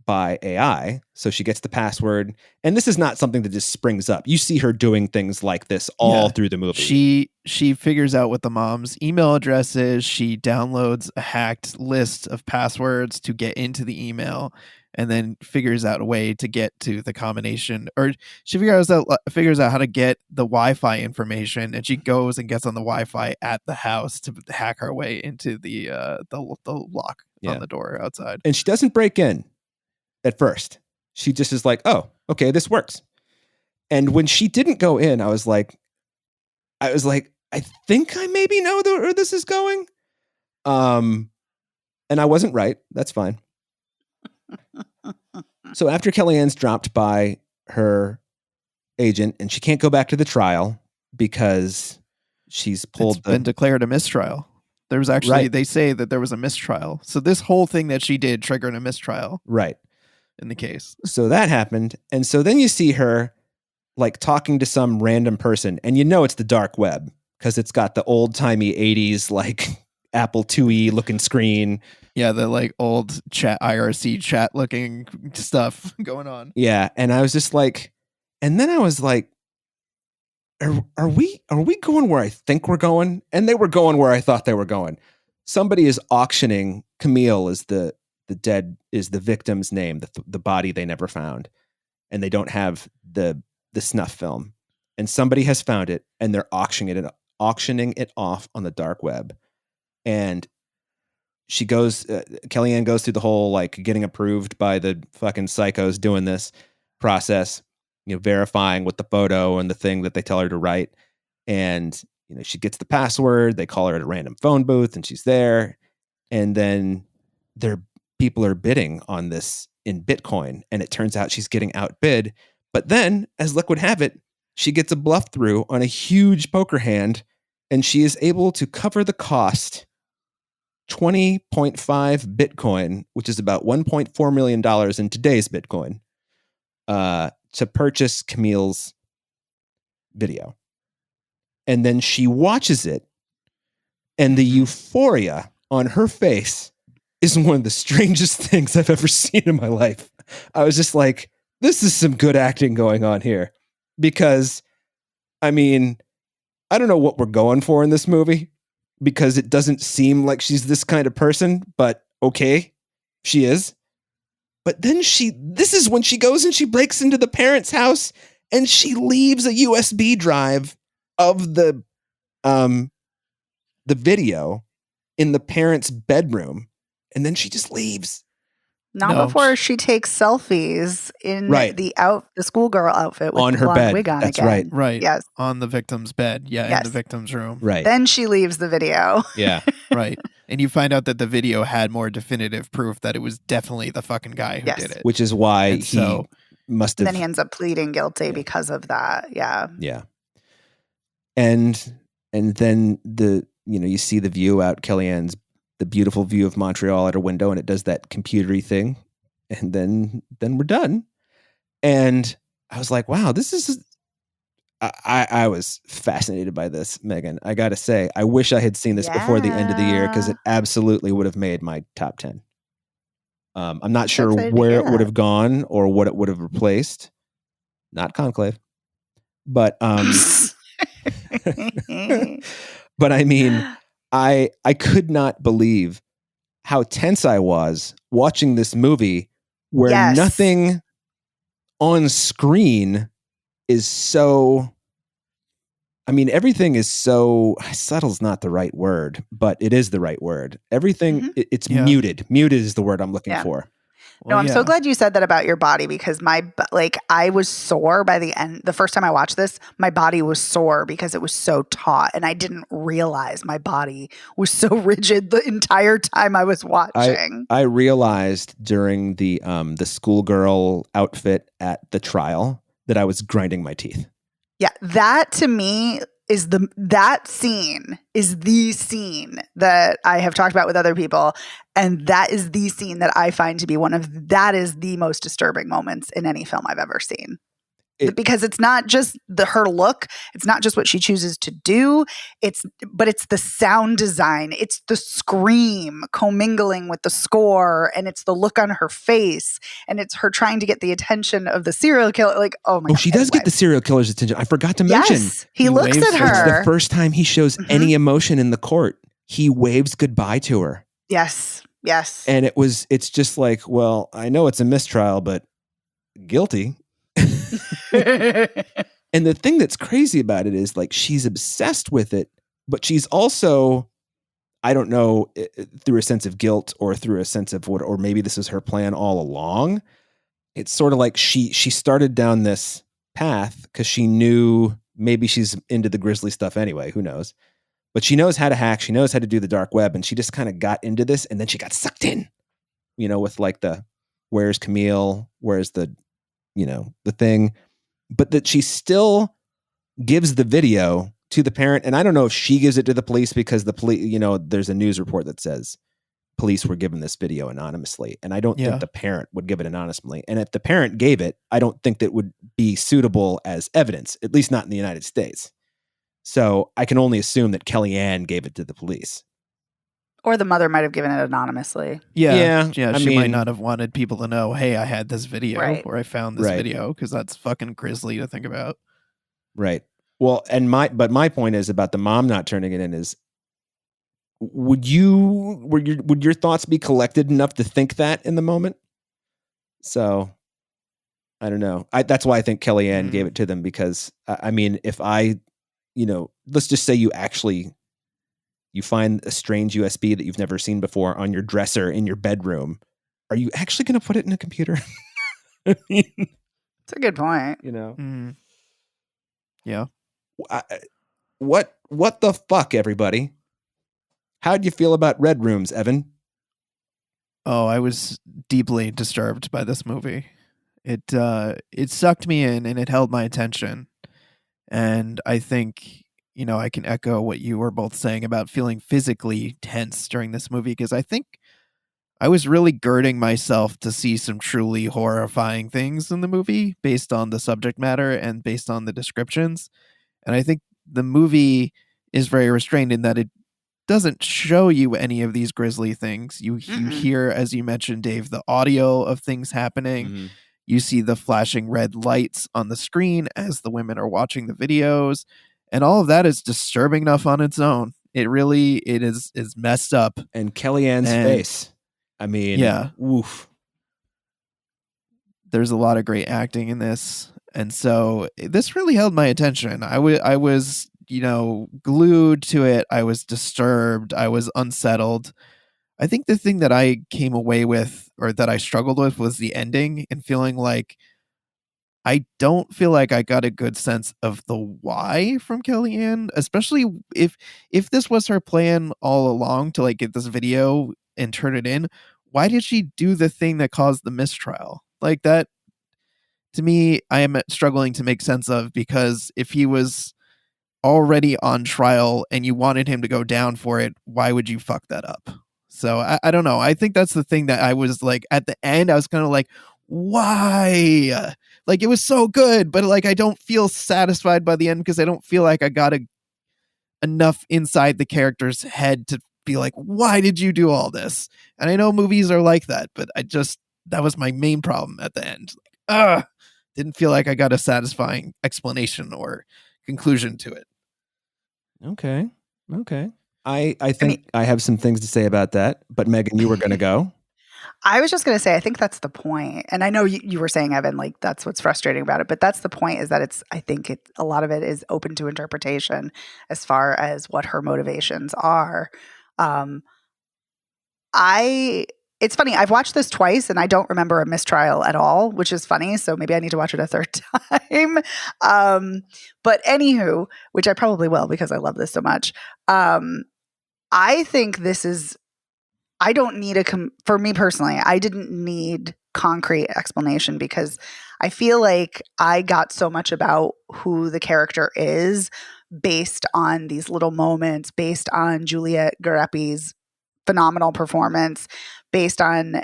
by AI. So she gets the password. And this is not something that just springs up. You see her doing things like this all through the movie. She figures out what the mom's email address is. She downloads a hacked list of passwords to get into the email, and then figures out a way to get to the combination, or she figures out how to get the Wi-Fi information, and she goes and gets on the Wi-Fi at the house to hack her way into the lock on the door outside. And she doesn't break in at first. She just is like, oh, okay, this works. And when she didn't go in, I was like, I think I maybe know where this is going. And I wasn't right. That's fine. So after Kellyanne's dropped by her agent and she can't go back to the trial because she's been declared a mistrial. There was actually, they say that there was a mistrial. So this whole thing that she did triggered a mistrial. Right. In the case. So that happened. And so then you see her like talking to some random person, and it's the dark web because it's got the old timey 80s, like Apple IIe looking screen. Yeah. The like old chat, IRC chat looking stuff going on. Yeah. And I was just like, and then I was like, are we going where I think we're going? And they were going where I thought they were going. Somebody is auctioning Camille is the victim's name, the body they never found, and they don't have the snuff film, and somebody has found it and they're auctioning it off on the dark web. And Kellyanne goes through the whole like getting approved by the fucking psychos doing this process, verifying with the photo and the thing that they tell her to write. And, she gets the password. They call her at a random phone booth and she's there. And then people are bidding on this in Bitcoin. And it turns out she's getting outbid. But then, as luck would have it, she gets a bluff through on a huge poker hand and she is able to cover the cost 20.5 Bitcoin, which is about $1.4 million in today's Bitcoin, to purchase Camille's video. And then she watches it, and the euphoria on her face is one of the strangest things I've ever seen in my life. I was just like, this is some good acting going on here. Because, I mean, I don't know what we're going for in this movie, because it doesn't seem like she's this kind of person, but okay, she is. But then this is when she goes and she breaks into the parents' house and she leaves a USB drive of the video in the parents' bedroom, and then she just leaves. Not before she takes selfies in the schoolgirl outfit with on the her blonde bed. wig on That's again. Right. Yes. On the victim's bed. Yeah, Yes. in the victim's room. Right. Then she leaves the video. Yeah. Right. And you find out that the video had more definitive proof that it was definitely the fucking guy who Yes. did it. Which is why And he so- must have. Then he ends up pleading guilty because of that. Yeah. Yeah. And then you see the view out Kellyanne's, the beautiful view of Montreal at her window, and it does that computery thing. And then we're done. And I was like, wow, this is, I was fascinated by this, Megan. I got to say, I wish I had seen this before the end of the year, because it absolutely would have made my top 10. I'm not sure where it would have gone or what it would have replaced. Not Conclave. But, but I mean, I could not believe how tense I was watching this movie where nothing on screen is so, I mean, everything is so, subtle's not the right word, but it is the right word. Everything, it's muted. Muted is the word I'm looking for. No, I'm so glad you said that about your body, because I was sore by the end. The first time I watched this, my body was sore because it was so taut, and I didn't realize my body was so rigid the entire time I was watching. I realized during the schoolgirl outfit at the trial that I was grinding my teeth. Yeah, that to me is that scene is the scene that I have talked about with other people. And that is the scene that I find to be that is the most disturbing moments in any film I've ever seen. Because it's not just her look. It's not just what she chooses to do. But it's the sound design. It's the scream commingling with the score, and it's the look on her face, and it's her trying to get the attention of the serial killer. Like, oh my God. She does get the serial killer's attention. I forgot to mention. Yes, he looks at her. It's the first time he shows any emotion in the court. He waves goodbye to her. Yes. Yes. And it's just like, well, I know it's a mistrial, but guilty. And the thing that's crazy about it is, like, she's obsessed with it, but she's also, I don't know, through a sense of guilt or through a sense of or maybe this is her plan all along. It's sort of like she started down this path because she knew maybe she's into the grisly stuff anyway. Who knows? But she knows how to hack. She knows how to do the dark web. And she just kind of got into this. And then she got sucked in, with like where's Camille? Where's the thing? But that she still gives the video to the parent. And I don't know if she gives it to the police because the police, there's a news report that says police were given this video anonymously. And I don't think the parent would give it anonymously. And if the parent gave it, I don't think that would be suitable as evidence, at least not in the United States. So I can only assume that Kellyanne gave it to the police. Or the mother might have given it anonymously. Yeah. She might not have wanted people to know, hey, I had this video or I found this Right. video, because that's fucking grisly to think about. Right. Well, but my point is about the mom not turning it in is, would your thoughts be collected enough to think that in the moment? So I don't know. That's why I think Kellyanne gave it to them, because I mean, if I, let's just say you actually, you find a strange USB that you've never seen before on your dresser in your bedroom. Are you actually going to put it in a computer? I mean, It's a good point. you know, Mm. Yeah. what the fuck, everybody? How'd you feel about Red Rooms, Evan? Oh, I was deeply disturbed by this movie. It sucked me in and it held my attention. And I think, I can echo what you were both saying about feeling physically tense during this movie, because I think I was really girding myself to see some truly horrifying things in the movie based on the subject matter and based on the descriptions. And I think the movie is very restrained in that it doesn't show you any of these grisly things. You hear, as you mentioned, Dave, the audio of things happening. Mm-hmm. You see the flashing red lights on the screen as the women are watching the videos. And all of that is disturbing enough on its own. It is messed up. And Kellyanne's face. I mean, yeah. Woof. There's a lot of great acting in this. And so this really held my attention. I was, glued to it. I was disturbed. I was unsettled. I think the thing that I came away with, or that I struggled with, was the ending, and feeling like I don't feel like I got a good sense of the why from Kellyanne, especially if this was her plan all along to like get this video and turn it in. Why did she do the thing that caused the mistrial? Like that, to me, I am struggling to make sense of, because if he was already on trial and you wanted him to go down for it, why would you fuck that up? So I don't know. I think that's the thing that I was like, at the end, I was kind of like, why? Like, it was so good, but like, I don't feel satisfied by the end, because I don't feel like I got enough inside the character's head to be like, why did you do all this? And I know movies are like that, but that was my main problem at the end. Like, didn't feel like I got a satisfying explanation or conclusion to it. Okay. I think I have some things to say about that, but Megan, you were going to go. I was just going to say, I think that's the point. And I know you were saying, Evan, like that's what's frustrating about it, but that's the point, is that a lot of it is open to interpretation as far as what her motivations are. It's funny. I've watched this twice and I don't remember a mistrial at all, which is funny. So maybe I need to watch it a third time. But anywho, which I probably will, because I love this so much. I think I don't need for me personally, I didn't need concrete explanation, because I feel like I got so much about who the character is based on these little moments, based on Juliet Garepi's phenomenal performance, based on,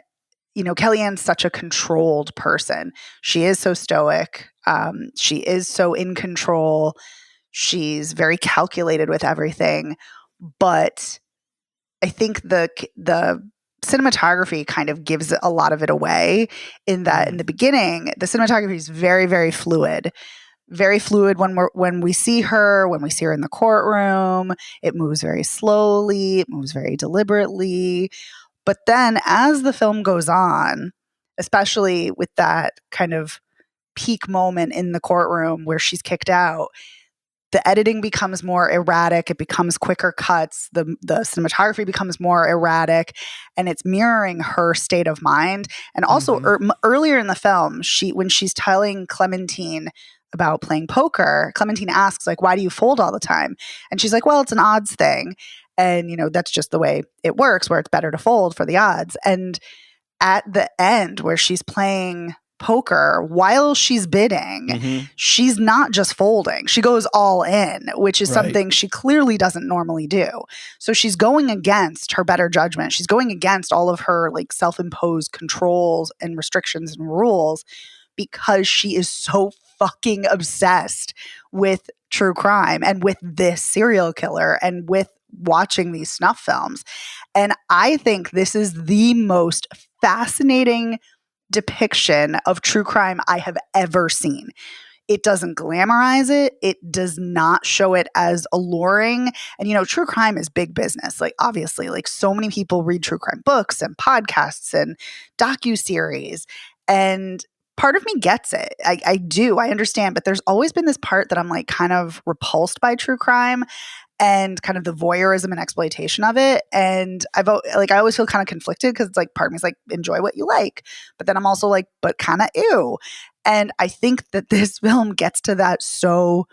Kellyanne's such a controlled person. She is so stoic. She is so in control. She's very calculated with everything. But I think the cinematography kind of gives a lot of it away, in that in the beginning, the cinematography is very, very fluid. Very fluid when we see her in the courtroom. It moves very slowly. It moves very deliberately. But then as the film goes on, especially with that kind of peak moment in the courtroom where she's kicked out, the editing becomes more erratic. It becomes quicker cuts. The cinematography becomes more erratic, and it's mirroring her state of mind. And also earlier in the film, when she's telling Clementine about playing poker, Clementine asks, like, why do you fold all the time? And she's like, well, it's an odds thing. And, that's just the way it works, where it's better to fold for the odds. And at the end, where she's playing poker while she's bidding, she's not just folding. She goes all in, which is something she clearly doesn't normally do. So she's going against her better judgment. She's going against all of her like self-imposed controls and restrictions and rules, because she is so fucking obsessed with true crime and with this serial killer and with watching these snuff films. And I think this is the most fascinating depiction of true crime I have ever seen. It doesn't glamorize it. It does not show it as alluring. And, true crime is big business. Like, obviously, like so many people read true crime books and podcasts and docuseries. And part of me gets it. I do. I understand. But there's always been this part that I'm like kind of repulsed by true crime and kind of the voyeurism and exploitation of it. And I always feel kind of conflicted because it's like part of me is like, enjoy what you like. But then I'm also like, but kind of ew. And I think that this film gets to that so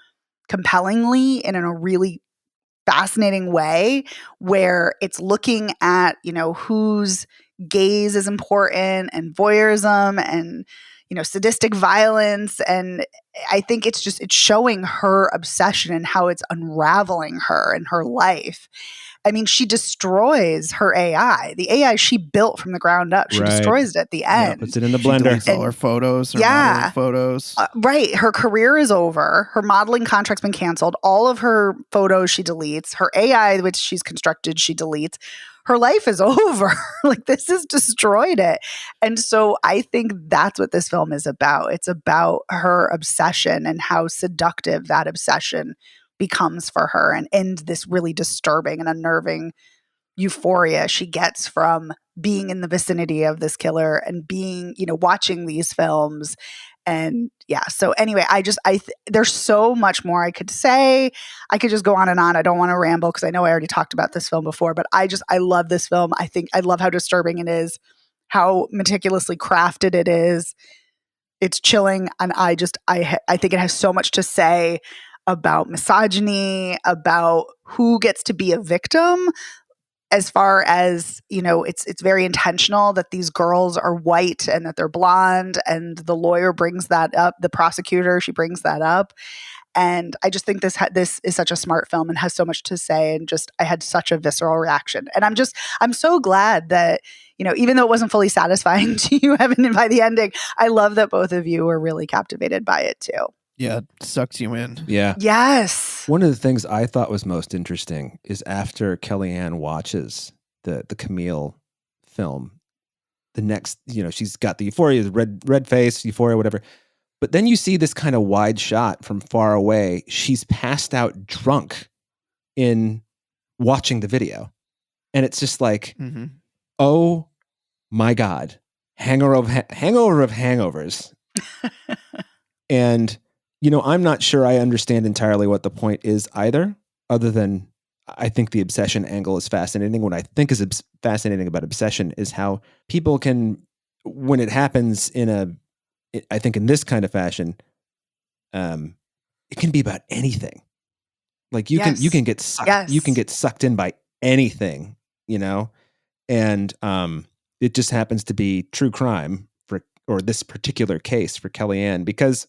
compellingly and in a really fascinating way, where it's looking at, whose gaze is important and voyeurism and, sadistic violence. And I think it's showing her obsession and how it's unraveling her and her life. I mean, she destroys her AI. The AI she built from the ground up. She Right. destroys it at the end. Puts it in the She blender. deletes all her photos, her modeling photos. Right. Her career is over. Her modeling contract's been canceled. All of her photos she deletes. Her AI, which she's constructed, she deletes. Her life is over. Like, this has destroyed it. And so I think that's what this film is about. It's about her obsession and how seductive that obsession becomes for her, and this really disturbing and unnerving euphoria she gets from being in the vicinity of this killer and being, watching these films. And yeah, so anyway, there's so much more I could say. I could just go on and on. I don't want to ramble because I know I already talked about this film before, but I love this film. I love how disturbing it is, how meticulously crafted it is. It's chilling. And I think it has so much to say about misogyny, about who gets to be a victim, as far as, it's very intentional that these girls are white and that they're blonde, and the lawyer brings that up, the prosecutor, she brings that up. And I just think this is such a smart film and has so much to say, and I had such a visceral reaction. And I'm so glad that, even though it wasn't fully satisfying to you, Evan, by the ending, I love that both of you were really captivated by it too. Yeah, it sucks you in. Yeah. Yes. One of the things I thought was most interesting is after Kellyanne watches the Camille film, the next, she's got the euphoria, the red face, euphoria, whatever. But then you see this kind of wide shot from far away. She's passed out drunk in watching the video. And it's just like, oh my God, hangover of hangovers. And I'm not sure I understand entirely what the point is either, other than I think the obsession angle is fascinating. What I think is fascinating about obsession is how people can, when it happens I think in this kind of fashion, it can be about anything. Like you can get sucked, you can get sucked in by anything, and it just happens to be true crime or this particular case for Kellyanne, because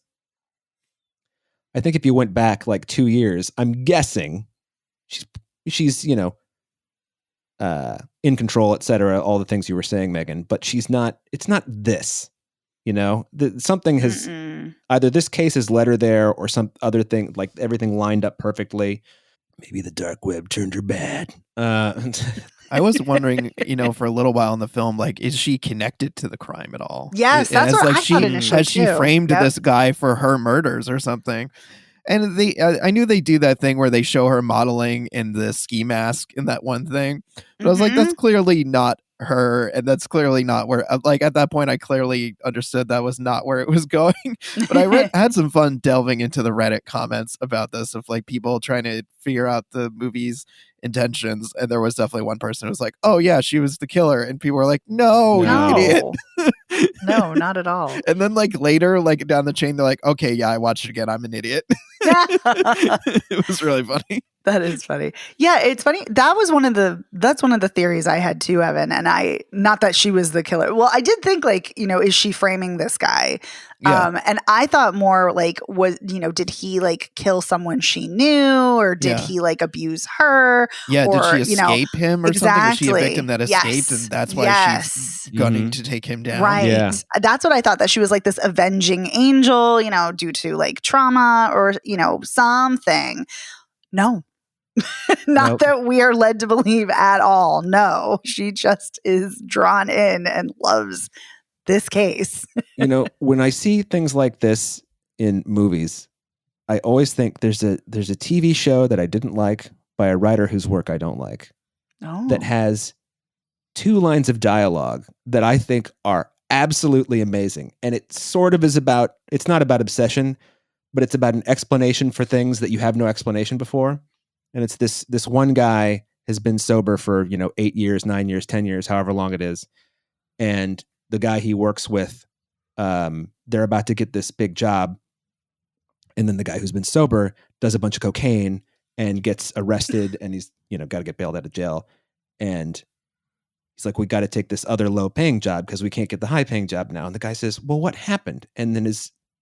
I think if you went back like 2 years, I'm guessing she's in control, et cetera, all the things you were saying, Megan, but it's not this, something has either this case has led her there or some other thing, like everything lined up perfectly. Maybe the dark web turned her bad. I was wondering, for a little while in the film, like, is she connected to the crime at all? Yes, that's what I thought initially has she too. framed this guy for her murders or something? And I knew they do that thing where they show her modeling in the ski mask in that one thing, but I was like, that's clearly not her, and that's clearly not where. Like at that point, I clearly understood that was not where it was going. But I had some fun delving into the Reddit comments about this, of like people trying to figure out the movie's intentions, and there was definitely one person who was like, "Oh yeah, she was the killer," and people were like, "No, you idiot." No, not at all. And then like later, like down the chain, they're like, "Okay, yeah, I watched it again. I'm an idiot." It was really funny. That is funny. Yeah, it's funny. That's one of the theories I had too, Evan. And not that she was the killer. Well, I did think like, is she framing this guy? Yeah. And I thought more like, did he like kill someone she knew, or did he like abuse her? Yeah, or, did she escape him or something? Was she a victim that escaped, Yes. and that's why she's gunning to take him down? Right. Yeah. That's what I thought, that she was like this avenging angel, due to like trauma or, something. No. Not that we are led to believe at all. No, she just is drawn in and loves this case. When I see things like this in movies, I always think there's a TV show that I didn't like by a writer whose work I don't like, that has 2 lines of dialogue that I think are absolutely amazing. And it sort of is about, it's not about obsession, but it's about an explanation for things that you have no explanation before. And it's this one guy has been sober for, 8 years, 9 years, 10 years, however long it is. And the guy he works with, they're about to get this big job. And then the guy who's been sober does a bunch of cocaine and gets arrested, and he's, got to get bailed out of jail. And he's like, we got to take this other low paying job because we can't get the high paying job now. And the guy says, well, what happened? And then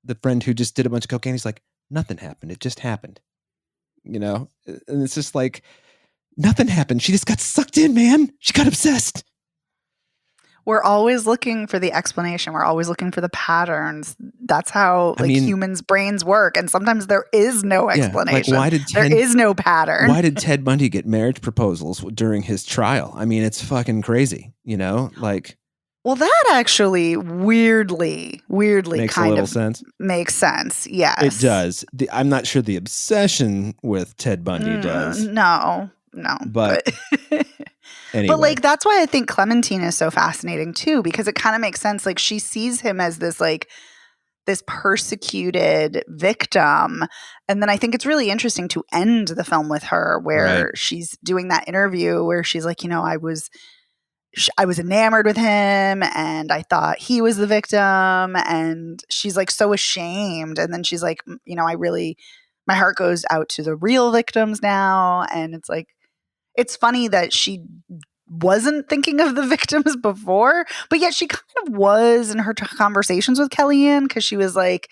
the friend who just did a bunch of cocaine, he's like, nothing happened. It just happened. And it's just like, nothing happened. She just got sucked in, man. She got obsessed. We're always looking for the explanation. We're always looking for the patterns. That's how humans' brains work. And sometimes there is no explanation. There is no pattern. Why did Ted Bundy get marriage proposals during his trial? I mean, it's fucking crazy, Well, that actually weirdly makes kind a little of sense. Makes sense. Yes. It does. I'm not sure the obsession with Ted Bundy does. No. But anyway. But that's why I think Clementine is so fascinating too, because it kind of makes sense. Like, she sees him as this persecuted victim. And then I think it's really interesting to end the film with her where she's doing that interview where she's like, I was enamored with him and I thought he was the victim. And she's like so ashamed. And then she's like, my heart goes out to the real victims now. And it's like, it's funny that she wasn't thinking of the victims before, but yet she kind of was in her conversations with Kellyanne, because she was like,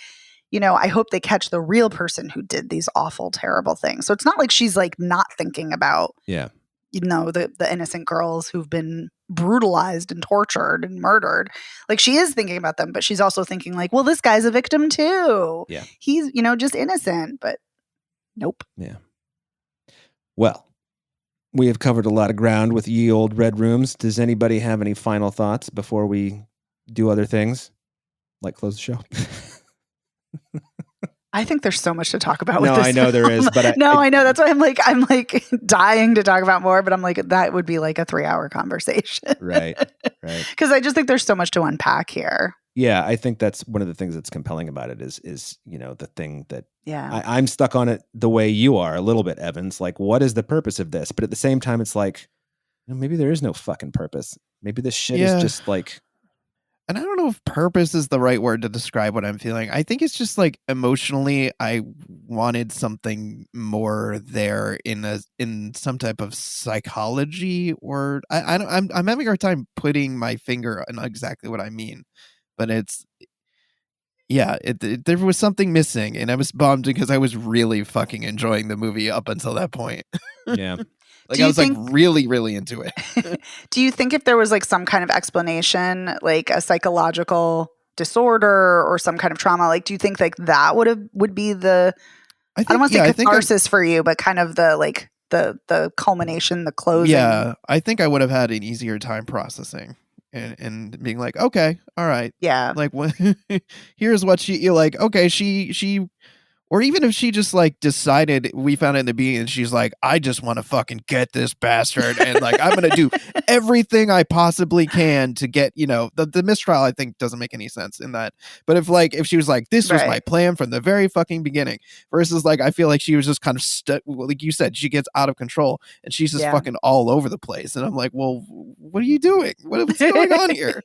I hope they catch the real person who did these awful, terrible things. So it's not like she's like not thinking about, the innocent girls who've been brutalized and tortured and murdered. Like, she is thinking about them, but she's also thinking like, well, this guy's a victim too. Yeah. He's, just innocent, but nope. Yeah. Well, we have covered a lot of ground with Ye Old Red Rooms. Does anybody have any final thoughts before we do other things, like close the show? I think there's so much to talk about. No, with this I know film. there is, but I know. That's why I'm like dying to talk about more. But I'm like, that would be like a 3-hour conversation, right? Because I just think there's so much to unpack here. Yeah, I think that's one of the things that's compelling about it is the thing that I'm stuck on it the way you are a little bit, Evans. Like, what is the purpose of this? But at the same time, it's like, maybe there is no fucking purpose. Maybe this shit is just like. And I don't know if purpose is the right word to describe what I'm feeling. I think it's just like emotionally, I wanted something more there in some type of psychology, or I'm having a hard time putting my finger on exactly what I mean. But there was something missing, and I was bummed because I was really fucking enjoying the movie up until that point. Yeah. I was like really, really into it. Do you think if there was like some kind of explanation, like a psychological disorder or some kind of trauma, like, do you think like that would be the, I don't want to say catharsis for you, but kind of the like the culmination, the closing? Yeah, I think I would have had an easier time processing. And being like, okay, all right. Yeah. Like, here's what you're like, okay, she, or even if she just like decided, we found it in the beginning and she's like, I just want to fucking get this bastard. And like, I'm going to do everything I possibly can to get, the mistrial, I think doesn't make any sense in that. But if she was like, this was my plan from the very fucking beginning, versus like, I feel like she was just kind of stuck, like you said, she gets out of control and she's just fucking all over the place. And I'm like, well, what are you doing? What's going on here?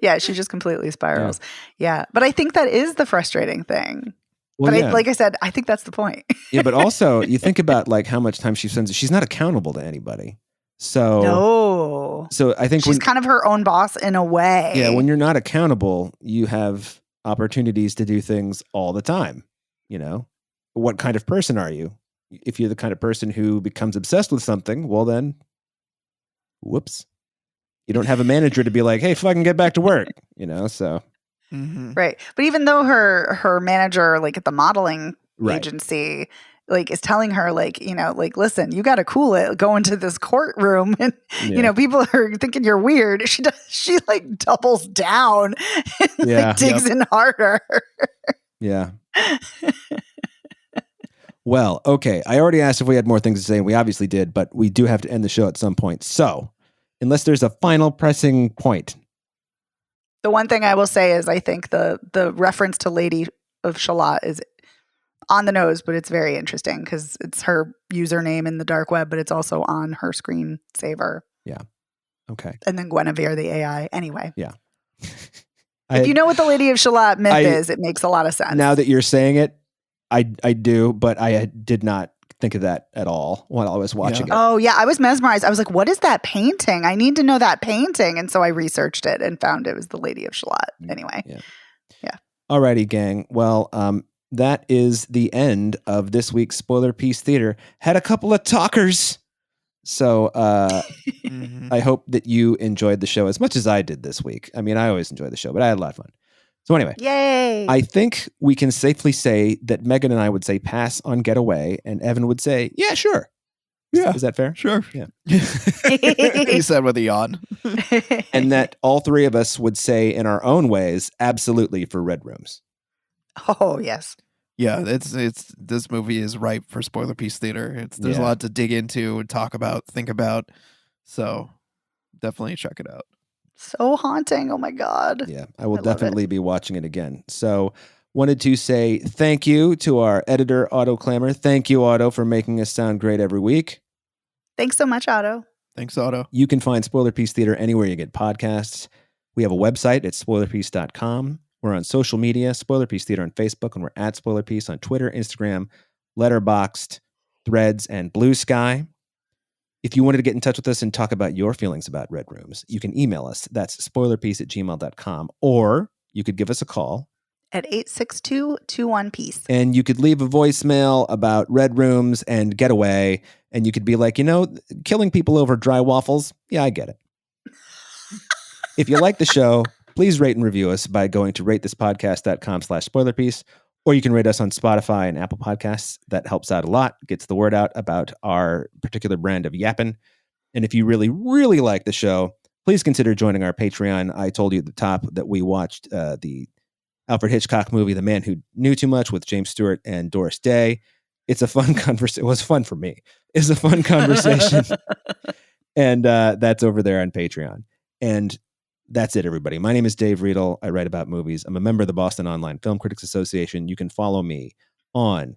Yeah, she just completely spirals. Yeah. But I think that is the frustrating thing. Well, but like I said, I think that's the point. Yeah, but also you think about like how much time she spends. She's not accountable to anybody. So I think she's kind of her own boss in a way. Yeah, when you're not accountable, you have opportunities to do things all the time. What kind of person are you? If you're the kind of person who becomes obsessed with something, well then, whoops. You don't have a manager to be like, hey, fucking get back to work, so. Mm-hmm. Right. But even though her manager, like at the modeling agency, like is telling her like, like, listen, you got to cool it, go into this courtroom and, people are thinking you're weird. She like doubles down and like digs in harder. Yeah. Well, okay. I already asked if we had more things to say, and we obviously did, but we do have to end the show at some point. So unless there's a final pressing point, The one thing I will say is I think the reference to Lady of Shalott is on the nose, but it's very interesting because it's her username in the dark web, but it's also on her screensaver. Okay. And then Guinevere, the AI. Anyway. Yeah. If you know what the Lady of Shalott myth is, it makes a lot of sense. Now that you're saying it, I do, but I did not think of that at all while I was watching it. Oh, yeah. I was mesmerized. I was like, what is that painting? I need to know that painting. And so I researched it and found it was the Lady of Shalott. Anyway. Yeah. Alrighty, gang. Well, that is the end of this week's Spoiler Piece Theater. Had a couple of talkers. So I hope that you enjoyed the show as much as I did this week. I mean, I always enjoy the show, but I had a lot of fun. So anyway, yay! I think we can safely say that Megan and I would say pass on Getaway, and Evan would say, yeah, sure. Yeah. Is that fair? Sure. Yeah. He said with a yawn. And that all three of us would say in our own ways, absolutely for Red Rooms. Oh, yes. Yeah, it's this movie is ripe for Spoiler Piece Theater. There's a lot to dig into, talk about, think about. So definitely check it out. So haunting. Oh my God. Yeah, I will definitely be watching it again. So wanted to say thank you to our editor, Otto Clammer. Thank you, Otto, for making us sound great every week. Thanks so much, Otto. Thanks, Otto. You can find Spoiler Piece Theater anywhere you get podcasts. We have a website at spoilerpiece.com. We're on social media, Spoiler Piece Theater on Facebook, and we're at Spoiler Piece on Twitter, Instagram, Letterboxd, Threads, and Blue Sky. If you wanted to get in touch with us and talk about your feelings about Red Rooms, you can email us. That's spoilerpiece@gmail.com. Or you could give us a call at 862-21-PEACE. And you could leave a voicemail about Red Rooms and Getaway. And you could be like, killing people over dry waffles. Yeah, I get it. If you like the show, please rate and review us by going to ratethispodcast.com/spoilerpiece. Or you can rate us on Spotify and Apple Podcasts. That helps out a lot, gets the word out about our particular brand of yappin'. And if you really, really like the show, please consider joining our Patreon. I told you at the top that we watched the Alfred Hitchcock movie, The Man Who Knew Too Much, with James Stewart and Doris Day. It's a fun conversation. It was fun for me. It's a fun conversation. And that's over there on Patreon. And that's it, everybody. My name is Dave Riedel. I write about movies. I'm a member of the Boston Online Film Critics Association. You can follow me on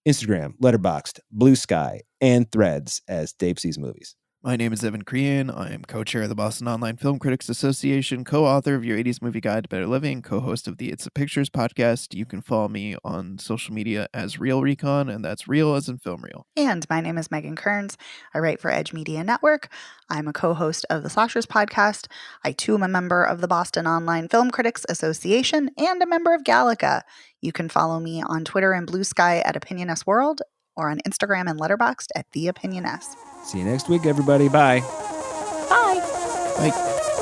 Instagram, Letterboxd, Blue Sky, and Threads as Dave Sees Movies. My name is Evan Crean. I am co-chair of the Boston Online Film Critics Association, co-author of Your 80s Movie Guide to Better Living, co-host of the It's a Pictures podcast. You can follow me on social media as Real Recon, and that's real as in film reel. And my name is Megan Kearns. I write for Edge Media Network. I'm a co-host of the Slashers podcast. I too am a member of the Boston Online Film Critics Association and a member of Gallica. You can follow me on Twitter and Blue Sky at Opinion S World, or on Instagram and Letterboxd at The Opinion S. See you next week, everybody. Bye. Bye. Bye.